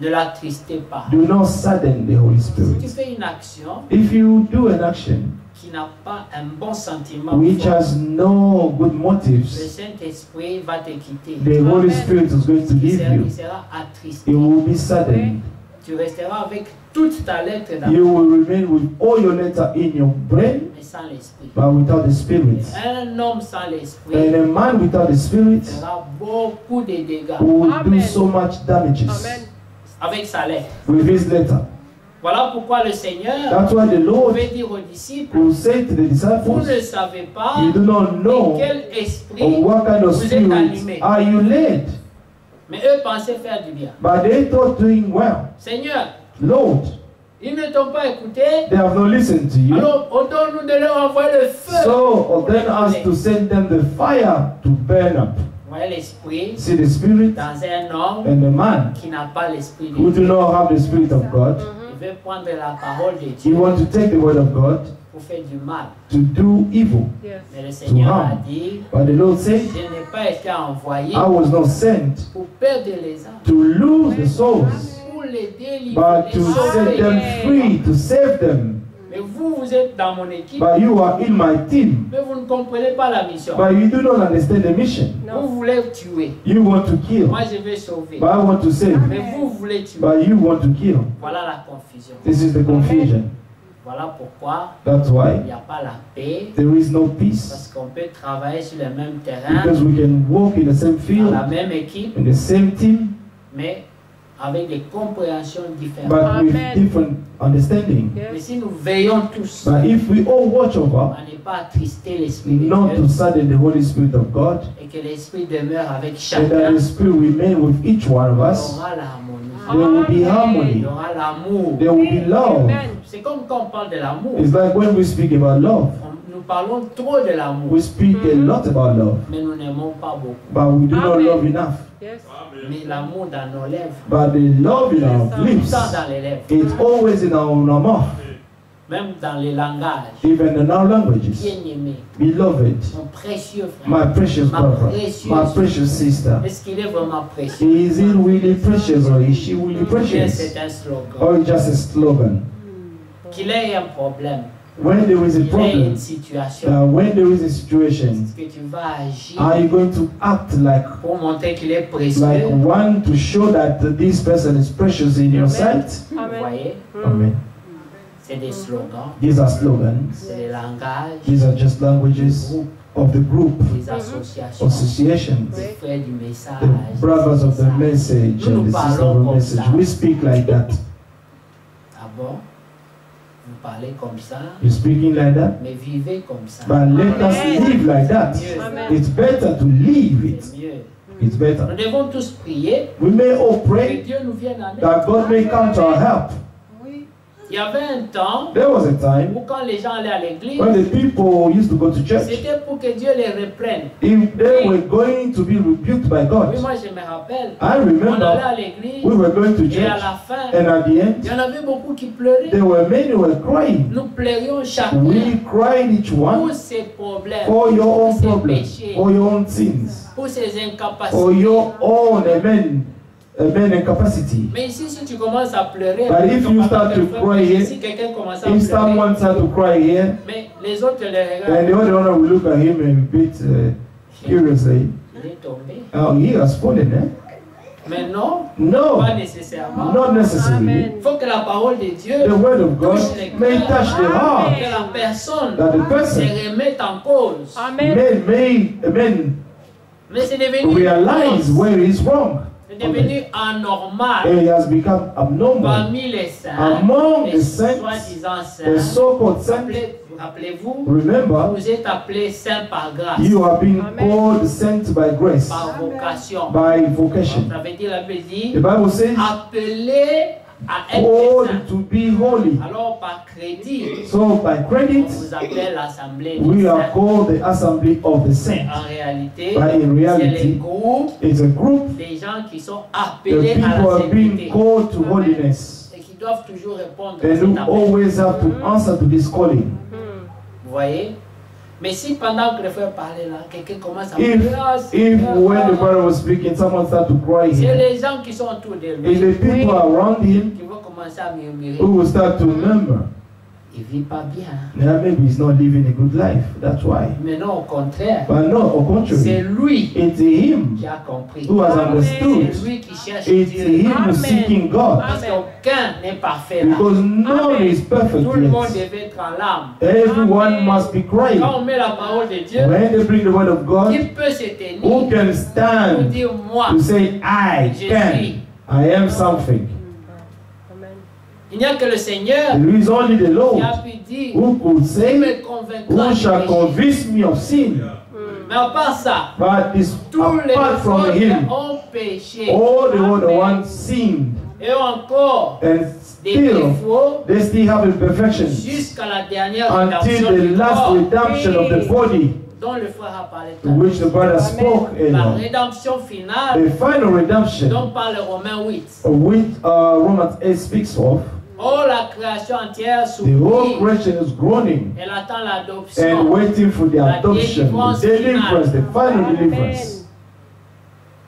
Ne l'attristez pas. Do not sadden the Holy Si tu Spirit. fais une action If you do an action qui n'a pas un bon sentiment, which fort, has no good le motives, Saint-Esprit va te quitter. the Holy Spirit is going to leave you. Il sera attristé. It will be saddened. Tu resteras avec toute ta lettre dans You will remain with all your letter in your brain, mais sans l'esprit. but without the Spirit. Un homme sans l'esprit And a man without the Spirit fera beaucoup de dégâts will do so much damages avec sa lettre. with his letter. Voilà pourquoi le Seigneur That's why the Lord pouvait dire aux disciples, will say to the vous disciples, ne savez pas you do not de know quel esprit of what kind of vous êtes spirit animés. are you led. Mais eux pensaient faire du bien. But they thought doing well. Seigneur, Lord, ils ne t'ont pas écouté, they have not listened to you. alors ordonne-nous de leur envoyer le feu. So ordain us to send them the fire to burn up. Vous voyez l'esprit See the Spirit dans un homme and the man qui n'a pas l'esprit de who do Dieu. not have the Spirit of God. Il veut prendre la parole de You Dieu want to take the word of God pour faire du mal. to do evil. Mais le Seigneur a harm. dit, But the Lord said, je n'ai pas été envoyé I was not sent pour perdre les âmes, to lose the souls, pour les délivrer, but les to set sauver. them free, to save them. Mais vous êtes dans mon équipe, But you are in my team, mais vous ne comprenez pas la mission. but you do not understand the mission. Vous voulez tuer, You want to kill, moi je vais sauver. but I want to save. Mais vous voulez tuer. But you want to kill. Voilà la confusion. This is the confusion. Voilà pourquoi That's il why n'y a pas la paix, there is no peace. parce qu'on peut travailler sur le même terrain, Because we can walk in the same dans field, la même équipe, in the same team, mais avec des compréhensions différentes. but with different understanding. Mais si nous veillons tous But if we all watch over, à ne pas attrister l'Esprit de not to Dieu sadden the Holy Spirit of God, et que l'Esprit demeure avec and that chacun, the Spirit remain with each one of il y us, aura l'harmonie, there will be il harmony, y aura l'amour. there will be love. C'est comme quand on parle de l'amour. It's like when we speak about love, Nous parlons trop de l'amour, we speak a lot about love, mais nous n'aimons pas beaucoup. but we do not love enough. Mais l'amour dans nos lèvres, But the love in our tout le lips, temps dans les lèvres. it's always in our mouth. Même dans les langages. even in our languages. Bien-aimé, Beloved, mon précieux frère. my precious Ma brother, précieuse my precious sister, Est-ce qu'il est vraiment précieux? is it really precious or is she really Ou bien precious? c'est un slogan. Or just a slogan? Qu'il ait un problème, When there is a qu'il ait une problem, situation, when there is a situation, est-ce que tu vas agir are you going to act like pour montrer qu'il est précieux? one to show that this person is precious in your sight? Vous voyez, Amen. c'est des slogans, These are slogans. c'est des langages, These are just des languages groupes, of the group, des associations, associations, des frères du message. the brothers of the message and the sisters of the message. We speak like that. Ah bon? Vous parlez comme ça, You're speaking like that? mais vivez comme ça. But let us live like that. It's better to live it. C'est mieux. It's better. Nous devons tous prier We may all que pray Dieu nous vienne en aide. that God may come to our help. Il y avait un temps There was a time où quand les gens allaient à l'église, when the people used to go to church. c'était pour que Dieu les reprenne. If they were going to be rebuked by Oui, God, moi je me rappelle, I on allait remember à l'église we were going to et à church, la fin, and at the il y end, en avait beaucoup qui pleuraient. there were many who were crying. Nous pleurions chacun We cried each pour one ses problèmes, for your pour own ses problems, péchés, for your own sins, pour ses for incapacités. your own amen incapacity. Mais ici, si tu commences à pleurer, But if you start to cry here, si quelqu'un commence à If pleurer, someone starts to cry here, mais les autres les and regardent, the other one will look at him a bit curiously. il est tombé. Oh, he has fallen, eh? Mais non, No, pas nécessairement. not necessarily. Il faut que la parole de Dieu The word of God touche les may cœurs, touch the heart, que la personne that the person se remette en cause. may Mais c'est devenu realize where he's wrong. c'est devenu anormal And he has become abnormal parmi les saints, among les the saints, soi-disant the saints. so-called saints. Rappelez-vous, Remember, vous êtes appelés saints par grâce, you have been called sent by grace, par vocation. by vocation. Ça veut dire, la Bible dit, The Bible says, appelés à être called saints. to be holy. Alors par crédit, So by on credit, vous appelle l'assemblée des we are saints. called the assembly of the Mais saints. en réalité, But in c'est les reality, groupes it's a group. des gens qui sont The appelés à people la are being sainteté called to holiness, et qui doivent toujours répondre à and cet who appel. always have to answer to this calling. Vous voyez? Mais si pendant que le frère parlait là, quelqu'un commence à If when the brother was speaking, someone started to cry c'est here, les gens qui sont autour de and lui the people around him qui vont commencer à murmurer. who will start to murmur, Il vit pas bien. yeah, maybe he's not living a good life. That's why. Mais non, au contraire, But no, au c'est contrary, lui it's him qui a compris. who has C'est understood. lui qui cherche It's Dieu. him who's seeking God, Parce qu'aucun n'est parfait là. because none is perfect Tout le monde yet. devait être en larmes. Everyone must be crying. Quand on met la parole de Dieu, When they bring the word of God, qui peut se who tenir can pour stand dire moi, to say, I je can, suis. I am something? Il n'y a que le Seigneur There is only the qui Lord a pu dire, who could il say, me convaincra who du shall péché. convince me of sin. Mais à part ça, But this, tous les apart from autres him, ont péché. all the other ones sinned, Et encore and des still défauts they still have imperfections jusqu'à la dernière until rédemption the du last corps, redemption of the body, dont le frère a parlé to tout à l'heure. which the brother spoke La earlier. rédemption finale The final redemption, dont parle Romains 8. which Romans 8 speaks of, Oh, la création entière the whole s'oublie. creation is groaning Elle attend and l'adoption. waiting for the adoption, the deliverance, the final deliverance.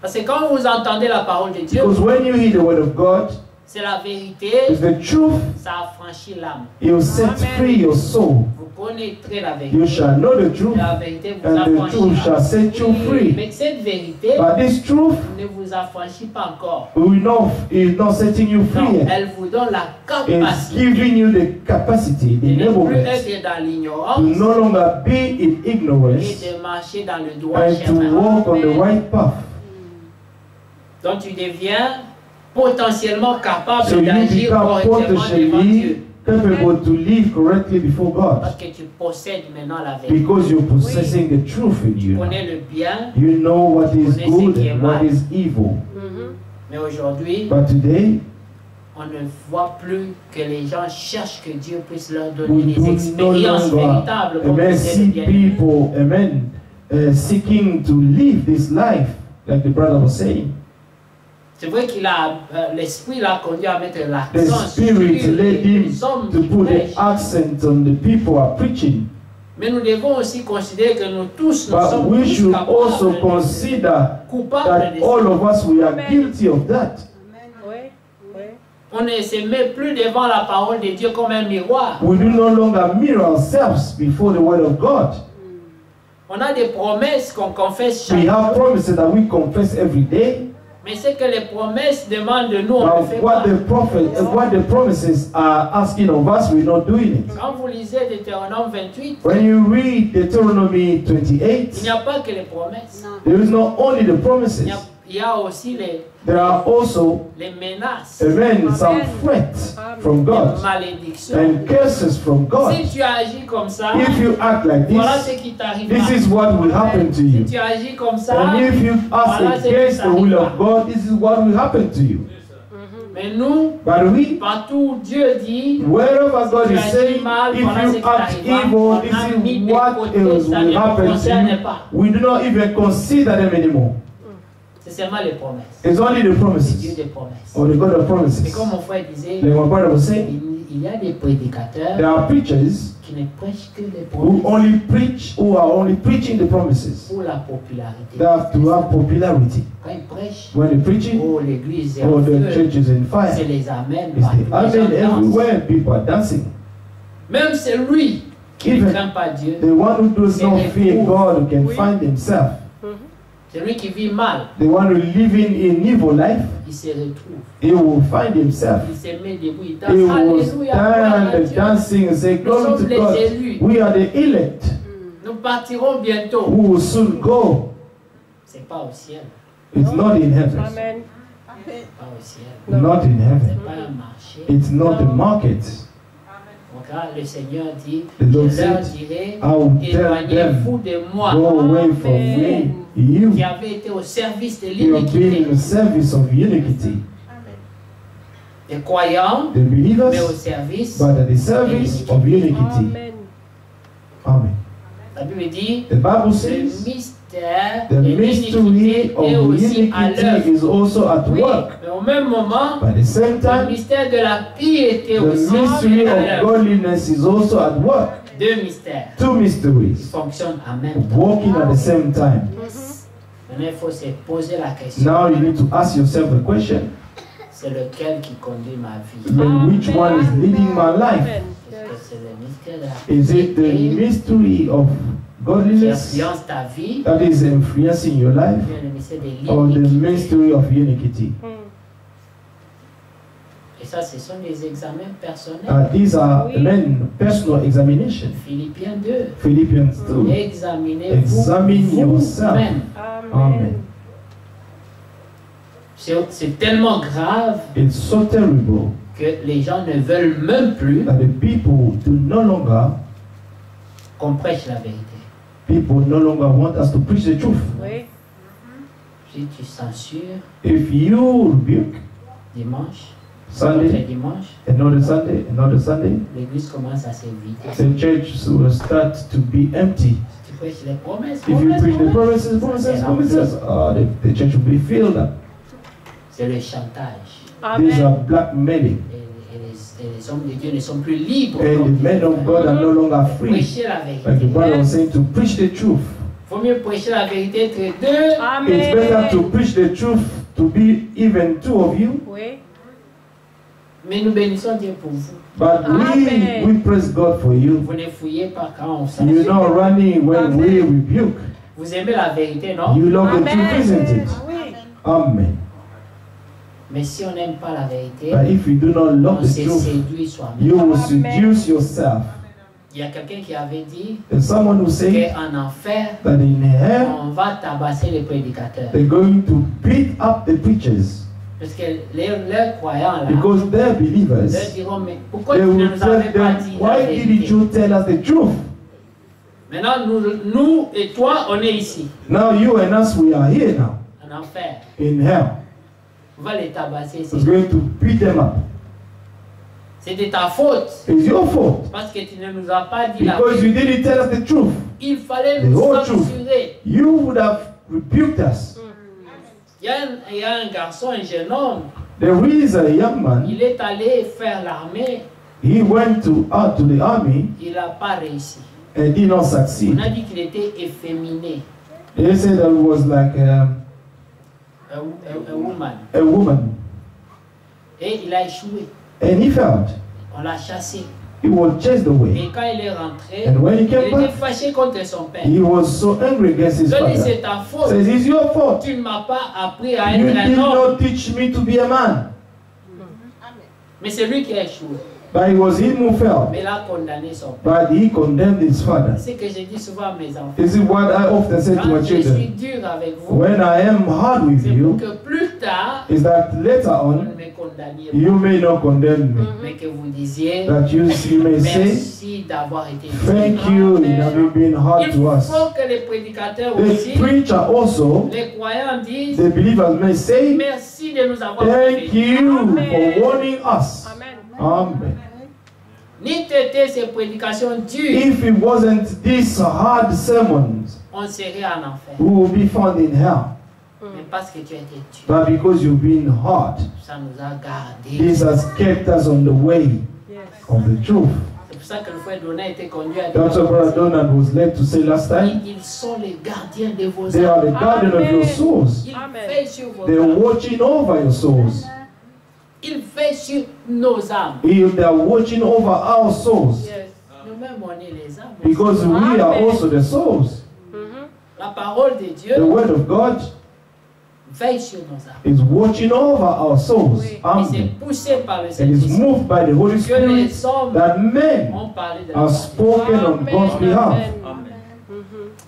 Parce que quand vous entendez la parole de Dieu, Because when you hear the word of God, c'est la vérité, it's the truth. ça affranchit l'âme. It will set free your soul. Vous connaîtrez la You vérité. shall know the truth, La vérité vous and the truth affranchit. shall set you free. Mais cette vérité But this truth ne vous affranchit pas encore. is not setting you Non, free yet. elle vous donne la It's capacité giving you the capacity, de the ne plus enablement être dans to l'ignorance no longer be in et ignorance de marcher dans le droit and to chemin. walk on the right path. Donc tu deviens potentiellement So capable you d'agir become correctement devant potentially Dieu. capable to live correctly before Parce God que tu possèdes maintenant la vérité. because you're possessing the truth in Tu you. connais le bien, You know what is Connais ce good qui est and what mal. is evil. mais aujourd'hui, But today, on ne voit plus que les gens cherchent que Dieu puisse leur we donner des do no expériences longer, véritables comme amen, disait see le bien-aimé. people, amen, seeking to live this life, like the brother was saying. C'est vrai qu'il a l'esprit l'a conduit à mettre The l'accent sur Spirit led him les hommes to qui put the prêchent. accent on the people who are preaching. Mais nous devons aussi considérer que nous tous nous But sommes we tous should also capables, consider coupables that de all ça. of us, we are Amen. guilty of that. On ne se met plus devant la parole de Dieu comme un miroir. We do no longer mirror ourselves before the Word of God. On a des promesses qu'on confesse chaque We have jour. promises that we confess every day. Mais ce que les promesses demandent de nous, on ne But fait what pas. what the promises are asking of us, we're not doing it. Quand vous lisez Deutéronome 28, When you read Deuteronomy il 28, n'y a pas que les promesses. there is not only the promises, Il y a aussi there are also, les menaces, amen, some threats from les God malédictions. and curses from God. Si tu agis comme ça, If you act like voilà ce this, qui t'arrivera. this is what will happen to Si you. tu agis comme ça, And if you act voilà ce qui against the will t'arrivera. of God, this is what will happen to you. Mais nous, But we, partout où Dieu dit, wherever God tu is agis saying, mal, if voilà ce you qui act t'arrivera. evil, On this a mis is de what côté, else ça will ne nous happen to concerne you. pas. We do not even consider them anymore. C'est seulement les promesses. It's only the C'est Dieu promises des promesses. or the God of Et promises. comme mon frère disait, Like my brother was saying, il y a des prédicateurs there are preachers qui ne prêchent que les who promesses only preach, who are only preaching the promises. pour la popularité. They have to have popularity. Quand ils prêchent, When they're preaching, oh l'église est en or the feu, church is in c'est fire, les amens it's partout, the les amen gens dansent. everywhere, people are dancing. Même celui qui ne Even craint pas Dieu, the one who does not fear God can find himself. celui qui vit mal, The one who living in evil life, il se retrouve. he will find himself. Il se met debout, il He danse. will Alléluia, gloire à stand Dieu. dancing and say, Nous Glory sommes to les God. élus. We are the elect Nous partirons bientôt. who will soon go. C'est pas au ciel. It's not in heaven. Amen. Pas au ciel. Not in C'est heaven. pas un marché. It's not the market. Donc là, le Seigneur dit, The Lord je leur said, dirai, I will tell éloignez-vous them, de moi, go away from me. You, qui avez été au service de you have been l'iniquité in the service of iniquity. des croyants, The mais au believers, service. but at the service of iniquity. Amen. Amen. La Bible dit, The Bible le says, mystère the de mystery l'iniquité est of aussi à l'œuvre. iniquity is also at Oui, work. mais au même moment, But at the same le time, mystère de la piété the aussi mystery est à of l'œuvre. godliness is also at work. Deux mystères Two mysteries fonctionnent en même temps. working at the same time. Maintenant, il faut se poser la question, Now you need to ask yourself the question, c'est lequel qui conduit ma vie? then which one is leading my life? Est-ce que c'est le mystère de la Is it the piété mystery of qui godliness influence ta vie, that is influencing your ou life, bien le mystère de or the l'iniquité? mystery of iniquity? Et ça, ce sont des examens personnels. These are then personal examination. Philippiens 2. Philippians 2. Examinez-vous Examine yourself. vous-même. Amen. C'est tellement grave It's so terrible que les gens ne veulent même plus that the people do no longer, qu'on prêche la vérité. people no longer want us to preach the truth. Oui. Si tu censures If you rebuke dimanche, Sunday, après dimanche, another Sunday, l'église commence à se vider. the church will start to be empty. Si tu prêches les promesses, If you preach the promesses, promises, the church will be filled up. c'est le chantage. These Amen. are blackmailing. Et les hommes de Dieu ne sont plus libres. And comme the men of God are no longer free. prêcher la Like the vérité. brother was saying, to preach the truth. Il vaut mieux prêcher la vérité que deux. It's better to Amen. preach the truth to be even two of you. Oui. Mais nous bénissons Dieu pour vous. But Amen. we praise God for you. Vous ne fouillez pas quand on You're censure. not running when we Amen. rebuke. Vous aimez la vérité, non? You love the Amen. truth, isn't it? Oui. Amen. Mais si on n'aime pas la vérité, But if you do not on love se the truth, séduit soi-même. you will Amen. seduce yourself. Il y a quelqu'un qui avait dit And someone who say qu'en enfer, that in hell, on va tabasser les prédicateurs. they're going to beat up the preachers Parce que leurs croyants là, because they're leur believers. diront, mais pourquoi They tu ne will nous tell avais pas them, dit la why didn't vérité? you tell us the truth? Maintenant, nous et toi, on est ici, Now you and us, we are here now en enfer. in hell. On va les tabasser. It's going to beat them up. C'est de ta faute. It's your fault Parce que tu ne nous as pas dit la because vérité. you didn't tell us the truth. Il fallait The nous whole truth. censurer. You would have rebuked us. Il y a un garçon, un jeune homme, There is a young man. il est allé faire l'armée, He went out to the army il n'a pas réussi. and did not On succeed. a dit qu'il était efféminé, They said that it was like un woman. a woman. Et il a échoué. And he failed. On l'a chassé. He was chased away. Et quand il est rentré, And when he il came était back, fâché contre son père. he was so angry against his Il dit, father. c'est ta faute. Says, it's your fault. Tu ne m'as pas appris à You être un did homme. not teach me to be a man. Mais c'est lui qui a échoué. But it was him who failed. Mais il a condamné son père. But he condemned his father. C'est ce que je dis souvent à mes enfants. This is what I often say to Quand my je suis children. dur avec vous, When I am hard with c'est pour you, que plus tard, is that later vous ne on, me condamniez you pas. may not condemn me. Mais que vous disiez, That you may say, merci d'avoir été thank you in having been hard Il to us. faut que les prédicateurs The aussi, preacher also, les croyants disent, the believers may say, merci de nous avoir thank prévenus. you for warning us. Amen. Ni t'étais ces prédications dures, If it wasn't these hard sermons, on serait en enfer. we will be found in hell. Mais parce que tu as été dur, But because you've been hard, ça nous a gardés. this has kept us on the way of the truth. C'est pour ça que le frère Donat a été conduit à That's what Brother dire, Donald was led to say last time. ils sont les gardiens de vos They are the âmes. guardian of your souls. Ils veillent sur vos They're âmes. watching over your souls. Ils veillent sur nos âmes. They are watching over our souls. Nous-mêmes, on est les âmes. Because we are also the souls. La parole de The Dieu word of God veille sur nos âmes. is watching over our souls. Et Amen. c'est poussé par le And is Saint-Esprit moved by the Holy que Spirit les hommes that men ont parlé de la are parole. spoken on God's behalf.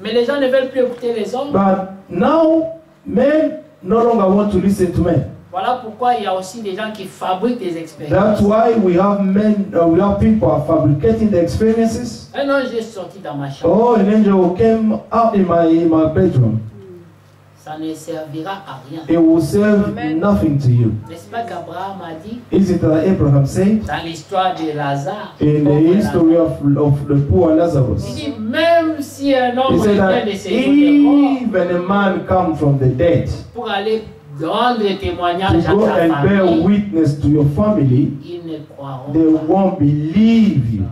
Mais les gens ne veulent plus écouter les hommes. But now men no longer want to listen to men. Voilà pourquoi il y a aussi des gens qui fabriquent des expériences. That's why we have men, we have people are fabricating the experiences. Un ange est sorti dans ma chambre. Oh, an angel came out in my bedroom. Ça ne servira à rien. It will serve nothing to you. N'est-ce pas qu'Abraham a dit Is it that Abraham said dans l'histoire de Lazare? in the history of the poor Il Lazarus? dit même si un He homme said vient that de ses morts even a man come from the dead pour aller rendre témoignage to go à ta and bear famille, witness to your family, ils ne croiront they pas. won't believe you.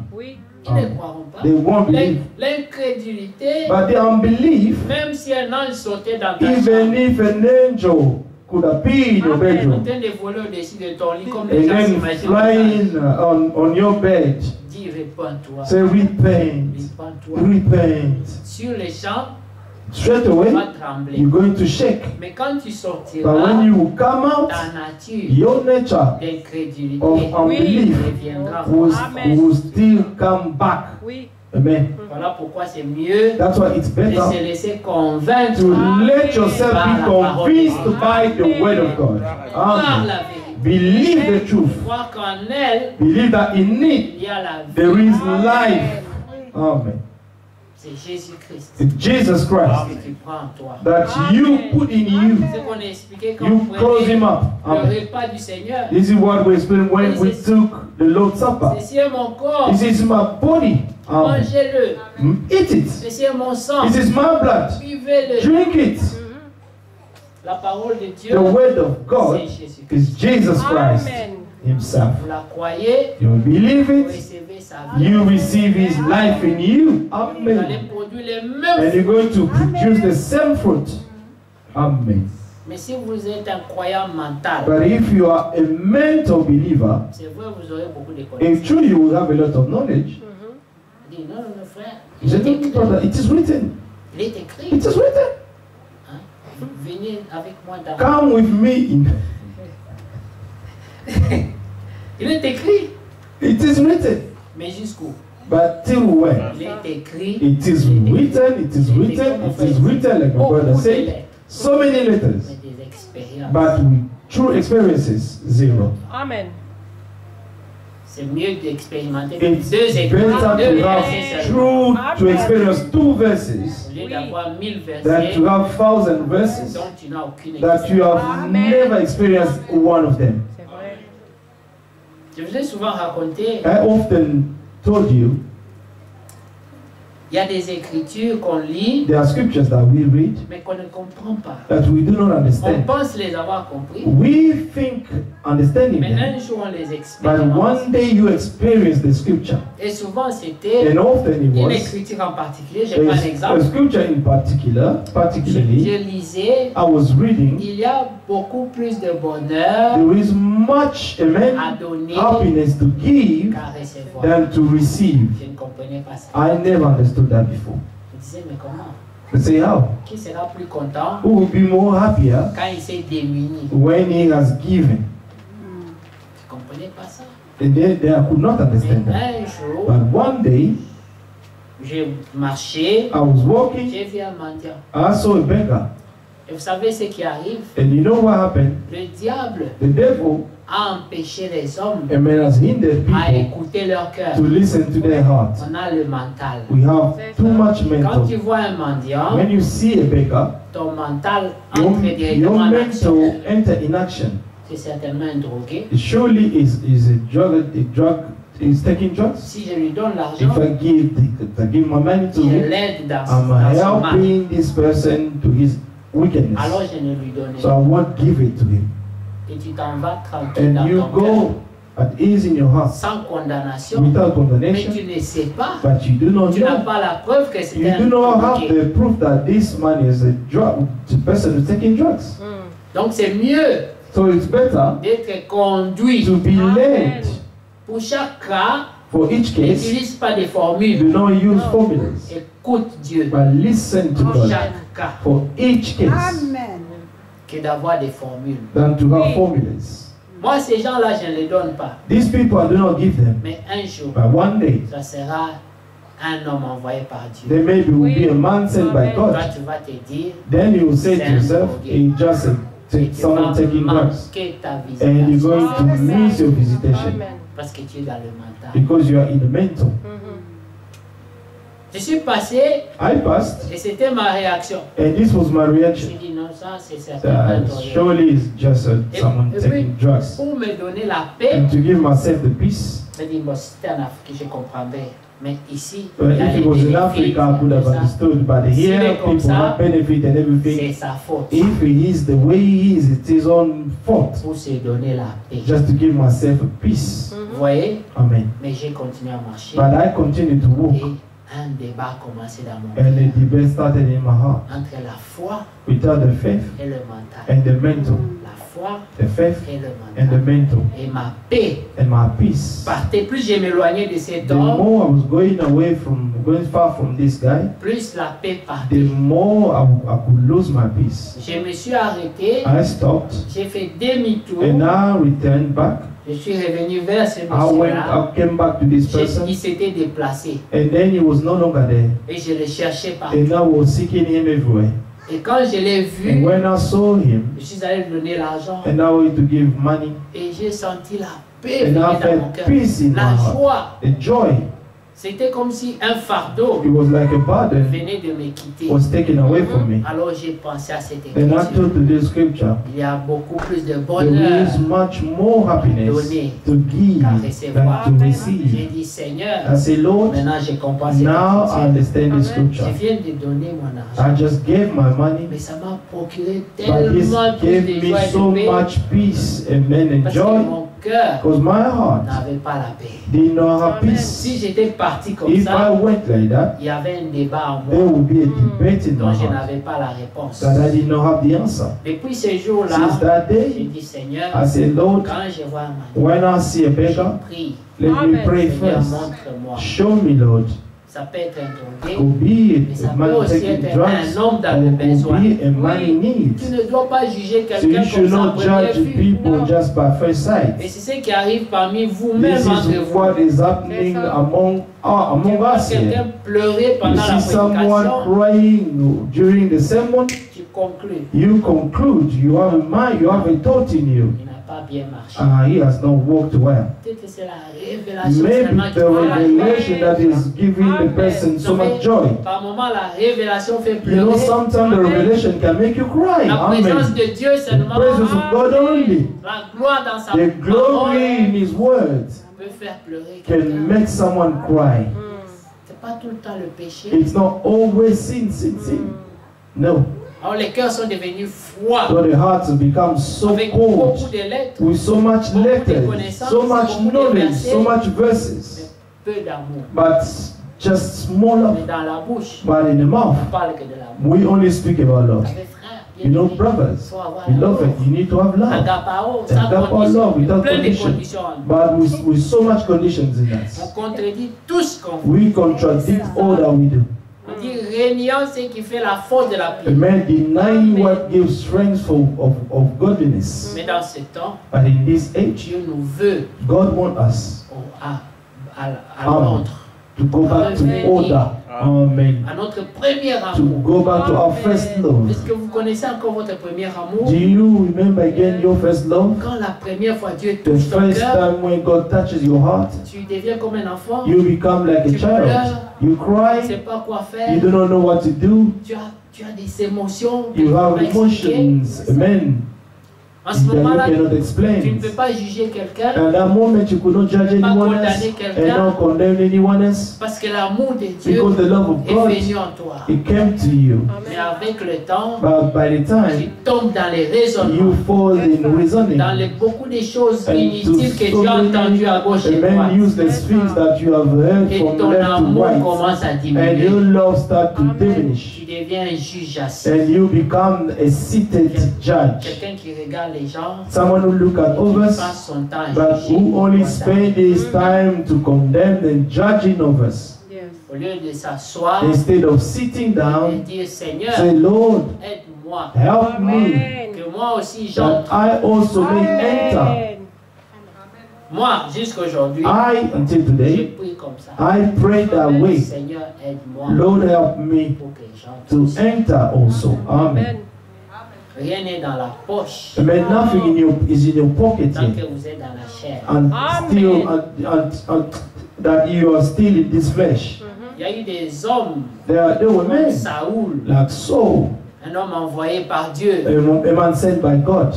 Ils ne croiront pas. They won't believe. L'incrédulité, But the unbelief, même si un ange sautait dans ta even chambre, if an angel could appear in your en bedroom train de voler au-dessus de ton lit, comme les and gens then s'imaginent, flying on your bed, dis répands-toi. say repent, Répands-toi. repent. Sur les champs, Straight tu away, vas trembler. you're going to shake. Mais quand tu But sortiras, when you come out, ta nature your nature d'incrédulité of unbelief reviendra. will still come back. Amen. Voilà pourquoi c'est mieux That's why it's de better se laisser convaincre to let yourself par be la parole de convinced Dieu. by the word of God. Voir Amen. la vérité. Believe the truth. Voir qu'en elle, Believe that in it il y a la there vie. is life. Amen. C'est Jésus-Christ It's Jesus Christ que tu prends en toi. that you put in you. C'est qu'on a expliqué quand You vous close him prenez up. le Amen. repas du Seigneur. This is what we explained when we took the Lord's Supper. Ceci est mon corps. This is my body. Amen. Mangez-le. Eat it. Ceci est mon sang. This is my blood. Buvez-le. Drink it. La parole de Dieu, The word of God c'est Jésus-Christ. is Jesus Christ himself. Vous la croyez, You believe vous it, recevez sa vie. you receive his life in you. Vous allez Amen. produire les mêmes And you're fruits. going to produce the same fruit. Amen. Mais si vous êtes un croyant mental, But if you are a mental believer, c'est vrai, vous aurez beaucoup de and connaissances. truly you will have a lot of knowledge. Il dit, non, non, frère, You say, "No, brother, it is written. il est écrit. It is written. Hein? Venez avec moi dans... Come with me in. Il est écrit. It is written. Mais jusqu'où? But till when? Il est écrit. It is written, it is written, it is written, like my brother Beaucoup de said. lettres, So many letters. mais des expériences. But with true experiences, zero. Amen. C'est mieux d'expérimenter It's deux better écrits, deux to versets have seulement. true to experience 2 verses Au lieu d'avoir 1000 than versets to have 1,000 verses dont tu n'as aucune that you expérience. have never experienced one of them. C'est vrai. Je vous ai souvent raconté I often told you Il y a des écritures qu'on lit, There are scriptures that we read mais qu'on ne comprend pas. that we do not On understand. pense les avoir compris, We think understanding mais them, un jour on les but expérimente. one day you experience the scripture. Et souvent c'était And often it une was écriture en particulier. Je prends un a exemple. scripture in particularly, Je lisais, I was reading, il y a beaucoup plus de bonheur there is much, à amen, donner happiness to give qu'à recevoir. than to receive. Je ne comprenais pas ça. I never understood that before. Je disais, mais comment? I say how? Qui sera plus content Who will be more happier quand il s'est démuni? when he has given? Je ne comprenais pas ça. And they could not Mais understand that. un jour, But one day, j'ai marché, I was walking, j'ai vu un mendiant. I saw a beggar. Et vous savez ce qui arrive? And you know what happened? Le diable The devil, a empêché les hommes amen, has hindered à people écouter leur cœur. to listen to their heart. On a le mental. We have too much Quand tu mental. vois un mendiant, When you see a beggar, ton mental your entre directement en action. mental enter in action. C'est certainement un drogué. Surely is is taking drugs. Si je lui donne If l'argent, I give my money to je him, l'aide dans I'm son mal. helping this person to his wickedness. Alors je ne lui donne So pas. I won't give it to him. Et tu t'en vas tranquille dans And you ton cœur, go at ease in your heart sans condamnation, without mais condemnation, tu ne sais pas. but you do not Tu n'as know. pas la preuve que c'était You un do not have drogué. the proof that this man is a drug, the person who's taking drugs. Donc c'est mieux So it's better d'être conduit. to be led. Pour chaque cas, For each case, n'utilise pas des do formules. not use formulas, Écoute Dieu but listen to pour God. chaque cas For each case, Amen. que d'avoir des formules. than to have formulas. Moi, ces gens-là, je ne les donne pas. These people, I do not give them. Mais un jour, But one day, ça sera un homme envoyé par Dieu. there maybe will be a man sent by Toi, God. tu vas te dire, Then you will say to yourself, it's just et tu someone vas taking drugs. manquer ta And you're going visitation to miss your visitation parce que tu es dans le mental. because you are in the mental. Je suis passé I passed, et c'était ma réaction. and this was my Je me reaction. suis dit, non, ça c'est certainement un drogué. Surely it's just someone Et taking puis, drugs. pour me donner la paix, And to give myself the peace. je dis, bon, si c'était en Afrique, je comprendrais. Mais ici, But il y a if les it was in bénéfices, Africa, I could have il y a ça. understood. But S'il here, est comme people ça, have benefit and C'est everything. sa faute If he is the way he is, it's his own fault. pour se donner la paix. Just to give myself a peace. Vous voyez? Amen. Mais j'ai continué à marcher But I continue to walk, et un débat a commencé dans mon and cœur the debate started in my heart. entre la foi Without the faith et le mental. and the mental, La foi the faith et le and the mental. mental, Et ma paix and my peace. partait. Plus je m'éloignais de cet The homme, more I was going far from this guy, plus la paix the partait. more I could lose my peace. Je me suis arrêté, I stopped, j'ai fait demi-tour, and I returned back. je suis revenu vers ce I monsieur-là. came back to this person, Il s'était déplacé and then he was no longer there. et je le cherchais partout. And I was seeking him everywhere. Et quand je l'ai And vu, when I saw him, je suis allé lui donner l'argent and I went to give money, et j'ai senti la paix and venir I dans mon felt cœur. peace in my La heart, joie, the joy. c'était comme si un fardeau It was like a burden venait de me quitter. was taken away from me. Alors j'ai pensé à cette And I écriture. thought to this scripture, Il y a beaucoup plus de there bonheur is much more happiness to give than to J'ai receive. dit, Seigneur, I say, Lord, maintenant je comprends cette now I écriture. understand this scripture. Je viens de donner mon I argent, just gave my money, mais ça m'a procuré but this tellement plus gave de me joie so et de paix much peace and parce que joy mon cœur because my heart n'avait pas la paix. did not have Si peace. j'étais parti comme If I ça, went like that, il y avait un débat en there moi would be a debate in my dont je heart n'avais pas la réponse. that I did not have the answer. Depuis ce jour-là, Since that j'ai day, dit, Seigneur, I said, Lord, quand je vois un mendiant, when I see a je beggar, prie, let me pray Seigneur, first. montre-moi. Show me, Lord. Ça peut être un drogué, Could be mais ça a peut man aussi taking être drugs, un homme dans le or besoin. could be a man in need. Tu ne dois pas juger So quelqu'un you should comme ça en not première judge vue. people just by first Et sight. c'est ce qui arrive parmi vous-même This entre is vous. what is happening among Tu vois us quelqu'un here. pleurer You pendant la see someone prédication, crying during the sermon, tu conclus. you conclude, you have a mind, you have a thought in you. Il n'a pas bien marché. He has not walked well. Peut-être que c'est la révélation Maybe seulement qui the fait la revelation that is giving the person so much joy. Par moment, la révélation fait You know, pleurer. sometimes the revelation can make you cry. La présence Amen. de Dieu The seulement. presence of God only, La gloire dans sa the glory in parole His words peut faire pleurer can quelqu'un. make someone cry. C'est pas tout le temps le péché. It's not always sin. No. Alors les cœurs sont devenus froids. So the hearts have become so Avec beaucoup cold, de lettres, with so much beaucoup de letters, connaissances, so much beaucoup de knowledge, versets, so much verses, peu d'amour. but just small Mais love. dans la bouche, But in the mouth, on parle que de l'amour. we only speak about love. Avec frère, You know, bien-aimé, brothers, il faut avoir beloved, l'amour. you need to have love. Agapao, sans Agapao condition, love without plein de condition. conditions. But with so much conditions in On us, contredit tout ce qu'on fait. we contradict all that we do. On dit réunion, c'est qui fait la force de la A prière. man deny what gives strength of godliness. Mais dans ce temps, But in this age, Dieu nous veut God wants us à Amen. l'ordre, to go back to order. Amen. à notre premier To amour. go back to our first love. Est-ce que vous connaissez encore votre premier amour? Do you remember again your first love? Quand la première fois Dieu The touche ton first cœur, time when God touches your heart, tu deviens comme un enfant, you become like a Tu child. pleures. You tu ne cry. sais pas quoi You faire, do not know what to do. tu as des émotions, You have tu peux pas expliquer. emotions. Amen. En ce That you moment-là, cannot tu ne explain. peux pas juger quelqu'un At that moment, you could not judge Pas anyone else condamner quelqu'un. and not condemn anyone else parce que l'amour de Dieu because the love of est God, venu en toi. it came to you. Mais avec le temps, But by the tu time tombes dans les you raisonnements, fall in reasoning dans beaucoup de choses and to inutiles que so tu as entendues à many gauche et amen, droite. useless things that you have heard Et from ton left to amour right, commence à and diminuer. your love start to Tu diminish, deviens un juge assis. and you become a seated judge, Quelqu'un qui regarde les gens, someone who look at qui others, passe son temps à but juger, who only condamner. spend his time to condemn and judging others, Au lieu de s'asseoir instead of sitting et down, dire Seigneur, say, Lord, aide-moi, help me, que moi aussi that j'entre. I also may enter. Moi, jusqu'aujourd'hui, Until je today, prie comme ça. I pray that way. Seigneur, aide-moi Lord, help me pour que j'entre. to aussi. enter also. Amen. Rien n'est dans la poche Amen. Nothing is in your pocket tant que yet, vous êtes dans la chair. and still, that you are still in this flesh. Il y a eu des hommes There were comme men Saoul, like Saul, un homme envoyé par Dieu, a man sent by God,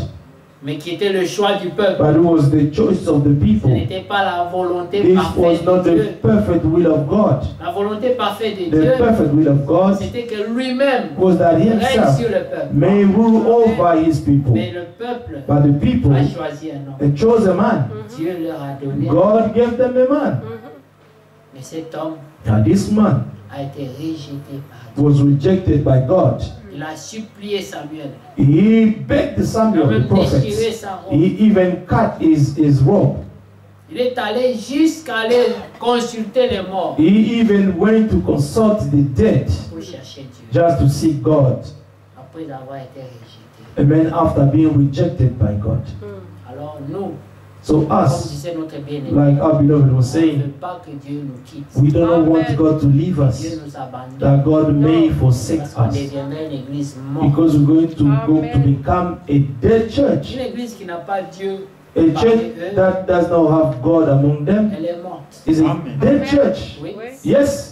mais qui était le choix du peuple. but who was the choice of the Ce people. n'était pas la volonté This was parfaite not de the Dieu. perfect will of God. La volonté parfaite de The Dieu, perfect will of God c'était que lui-même was that règne himself sur le peuple. may rule over his people. Mais le peuple But the people, a choisi un homme. they chose a man. Dieu leur a donné. God gave them a man. Mais cet homme And this man a été rejeté par Dieu. was rejected by God. Il a supplié Samuel. He begged Il a Samuel, même the prophet. déchiré sa robe. He even cut his robe. Il est allé jusqu'à aller consulter les morts He even went to consult the dead pour chercher Dieu. just to seek God. Après avoir été rejeté. Amen. After being rejected by God. Alors nous, So comme us, disait notre bien-aimé, like our beloved was on ne saying, veut pas que Dieu nous quitte. we do not want God to leave Dieu us, nous abandonne. that God may forsake Parce qu'on us, deviendrait une église morte. because we're going to go to become a dead church. Une église qui n'a pas Dieu, A church that does not have God among them elle est morte. is a dead church. Oui. Yes,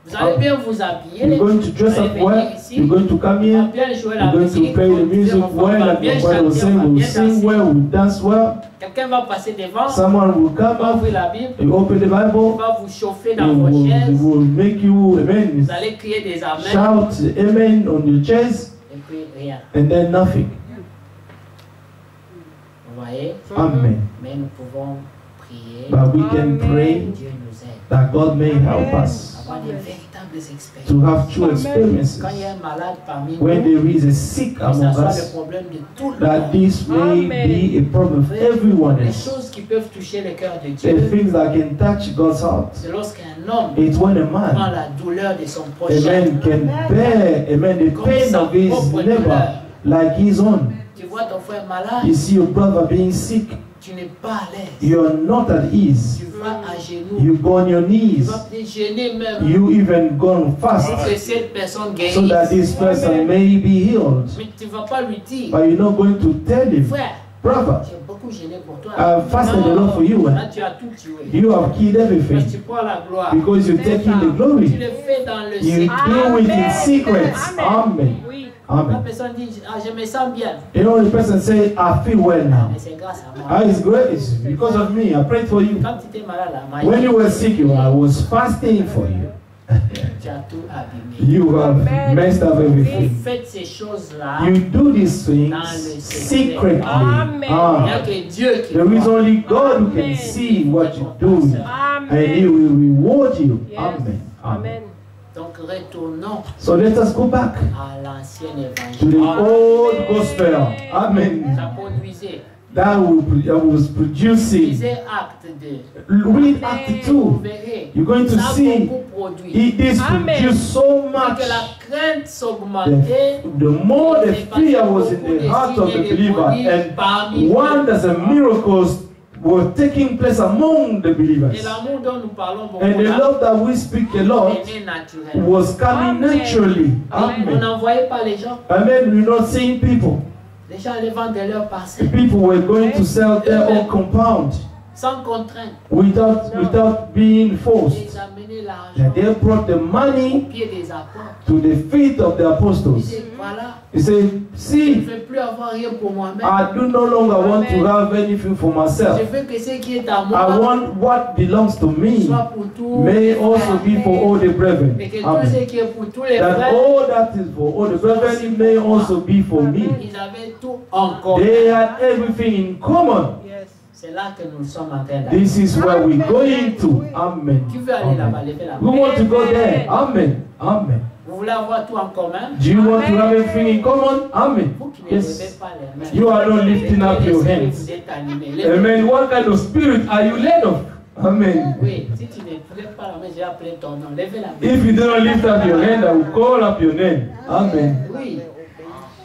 Vous allez bien vous habiller. you're going to dress up well, you're going to come On va here, bien jouer la you're going to musique. play the on music well, va like bien my brother was chanter, saying, on va we'll bien sing danser. well, we'll dance well. Quelqu'un va passer devant, Someone will come va up, ouvrir la Bible, you open the il Bible, va vous chauffer it dans vos will, it chaises. will make you, amen, Vous allez crier des amens shout amen on your chest, et puis rien. and then nothing. Vous voyez? Amen. Mais nous pouvons prier. But we can pray Dieu nous aide. that God may help us Avoir des véritables expériences. to have true experiences. Quand il y a un malade parmi When nous, there is a sick que ça among soit le us, problème de tout le that monde. this may be a problem for everyone Les else. choses qui peuvent toucher le cœur de The Dieu, things that can touch God's heart. c'est lorsqu'un homme It's when a prend man, la douleur de son a prochain. man can bear, amen, the Comme pain sa of his propre neighbor douleur. like his own. Tu vois ton frère malade, You see your brother being sick, tu n'es pas à l'aise. you're not at ease. Tu vas à genoux. You go on your Tu knees. vas déjeuner même You even go on pour fast que cette personne so that guérisse. this person may be healed. Mais tu ne vas pas lui dire, But you're not going to tell him, frère, brother, j'ai beaucoup gêné pour toi. I've fasted a lot for you. Là, tu as tout tué. You have killed Parce que everything tu prends la gloire. because you're taking the Tu glory. le fais dans le You secret. do it in secret. Amen. La Amen. personne dit, ah, je me sens bien. You know, the person say, I feel well now. Mais c'est grâce à moi. Ah, it's great. It's because of me. I prayed for you. Quand tu étais malade, là, When you were sick, I was fasting for you. Tu as tout abîmé. You have messed up Vous everything. faites ces choses-là. You do these things Dans le secretly. Il n'y a que Dieu qui There is voit. only God who can see what you do, and He will reward you. Amen. Amen. Donc retournons So let us go back à l'ancien to the évangile. old gospel. Amen. Ça produisait. That was producing. Lisez Acte 2. Read Act 2. Vous verrez. You're going to Ça a see beaucoup produit. it is produced so Et much. que la crainte s'augmentait. The more the fear was in the heart of the believer, and wonders and miracles were taking place among the Et believers. l'amour dont nous parlons beaucoup And the là, love that we speak a lot est né naturel. was coming naturally. On Amen. n'envoyait pas les gens. Amen. We're not seeing people. Les gens allaient vendre leur parcelle People were going to sell their own compound sans contrainte. without being Ils forced. amenaient And l'argent they brought the au money pied des apôtres. to the feet of the Ils apostles. disaient, voilà, He said, je ne see, veux plus avoir rien pour moi-même. I do no longer want to have anything for Je myself. veux que ce qui est à I moi want what belongs to me soit pour tous may les also frères. be for all the brethren. Et que tout Amen. ce qui est pour tous les That frères, all that is for all the brethren may also be for me. ils avaient tout en commun. They had everything in common. C'est là que nous sommes en train d'aller. This is where we're going to. Amen. Qui veut aller là-bas, Amen. levez la We main. want to go there. Amen. Amen. Vous voulez avoir tout en commun? Do you want to have everything in common? Amen. Vous qui ne levez Yes. pas les mains. You are not lifting up your L'esprit hands. vous est animé. Levez- Amen. What kind of spirit are you led of? Amen. Oui, si tu ne lèves pas la main, j'ai appelé ton nom. Levez la main. If you do not lift up your hand, I will call up your name. Amen. Oui.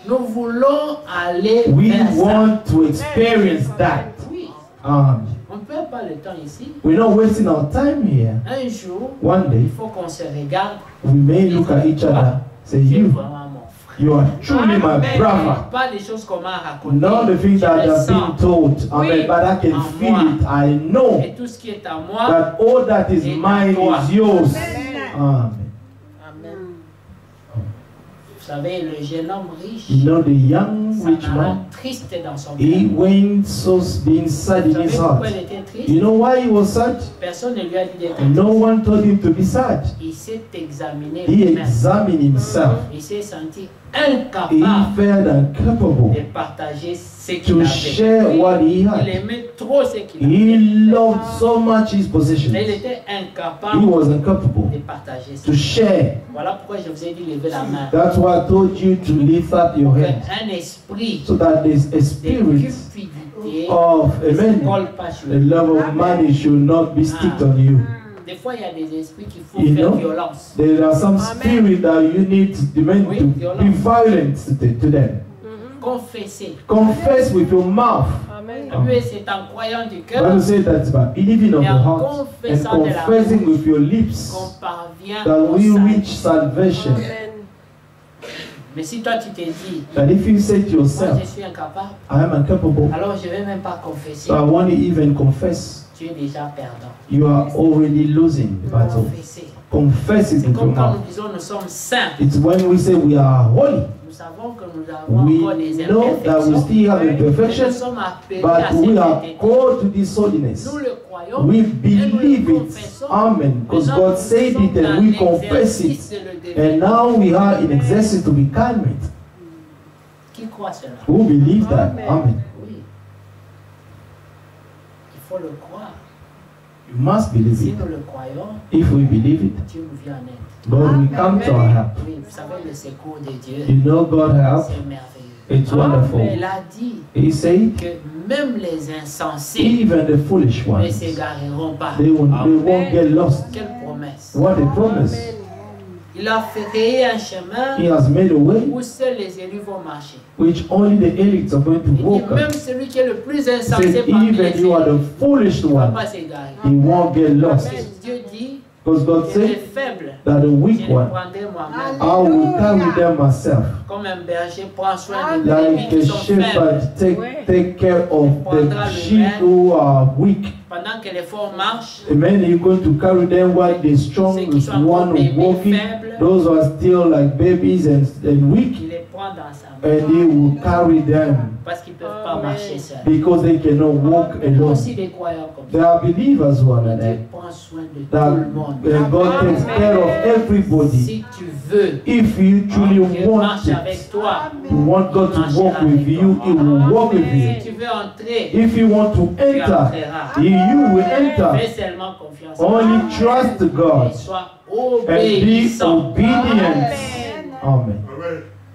Nous voulons aller We vers ça. want to experience that. Oui. Amen. On ne perd pas le temps ici. We're not wasting our time here. Un jour, One il day, faut qu'on se regarde. we may look at each other, say, Tu es you, vraiment mon frère. you are truly my brother. Pas des choses qu'on m'a racontées. Not the things Je that le are sens. being told. Amen. But I can feel it. I know Et tout ce qui est à moi, that all that is mine is yours. Amen. vous savez, le jeune homme riche, You know, the young rich s'en alla man, triste dans son he cœur. went so being sad Vous in savez his pourquoi heart. il était triste? You know why he was sad? Personne ne lui a dit d'être No triste. one told him to be sad. Il s'est examiné He lui-même. examined himself. Il s'est senti He incapable felt de incapable partager ce qu'il to avait. share what he Il had. aimait trop ce qu'il He avait. loved so much his possessions. Mais il était He incapable was de incapable partager ça. to share. Voilà pourquoi je vous ai dit lever la main. That's why I told you to lift up your hand. Un esprit So that there's a de spirit cupidité of, ne se amen, colle pas sur the lui. love of money should not be sticked on you. Des fois, il y a des esprits qui font You faire know, violence. there are some spirits that you need to demand to be violent to them. Confesser. Confess with your mouth. Lui, c'est en croyant du I cœur want to say that by believing of Et the en heart and confessant de la confessing bouche with your lips qu'on parvient that au we salut. reach salvation. Mais si toi, tu t'es dit, That if you say to moi, yourself, je suis incapable, I am incapable, alors je ne vais même pas confesser. so I won't even confess, Tu es déjà perdant. you are already losing the battle. Confesser. Confess it C'est with your comme quand mouth. nous disons nous sommes saints. It's when we say we are holy. Nous savons que nous avons We encore des know that we imperfections. still have Mais nous imperfections, sommes appelés but à we are cette called to this holiness. Nous le croyons. We et nous believe le it. confessons. Amen. Because Maintenant, God said nous it sommes and dans we confess l'exercice it. de le And devenir. now we are in exercise to become it. Qui croit cela? Who believe that? Amen. Oui. Il faut le croire. You must believe Si it. nous le croyons, If we believe it, Dieu nous vient en aide. God will come to our help. Oui, vous savez, le secours de Dieu, You know God help. c'est merveilleux. It's wonderful. Il a dit He said, que même les insensés even the foolish ne ones, s'égareront pas. they won't get lost. Quelle promesse. What a promise. Il a créé un chemin He has made a way où seuls les élus vont marcher. which only the elites are going to Il dit walk même on. celui qui est le plus He insensé said, parmi les even you are élus the foolish ne va one, pas s'égarer. he won't get lost. Dieu dit Because God que les said faibles, that the je weak les one, prendrai moi-même. I will carry them myself. Comme un berger prend soin des brebis Like qui a sont faibles. shepherd take care of the sheep who are weak. Pendant que les forts marchent, Amen. You're going to carry them while the strong is one walking. Those who are still like babies and weak, il les prendre dans sa main. and He will carry them Parce qu'ils ne peuvent pas marcher seuls. because they cannot walk Il y a alone. aussi des croyants comme There ça. are believers who are like Dieu that. prend soin de tout That le monde. God takes care of everybody. Si tu veux If you truly qu'il want marche it, avec toi, you want God to walk with you, He will walk with si you. tu veux entrer, If you want to tu enter, entreras. you will enter. Fais seulement confiance. Only trust Et God sois and be obéissant. obedient. Amen.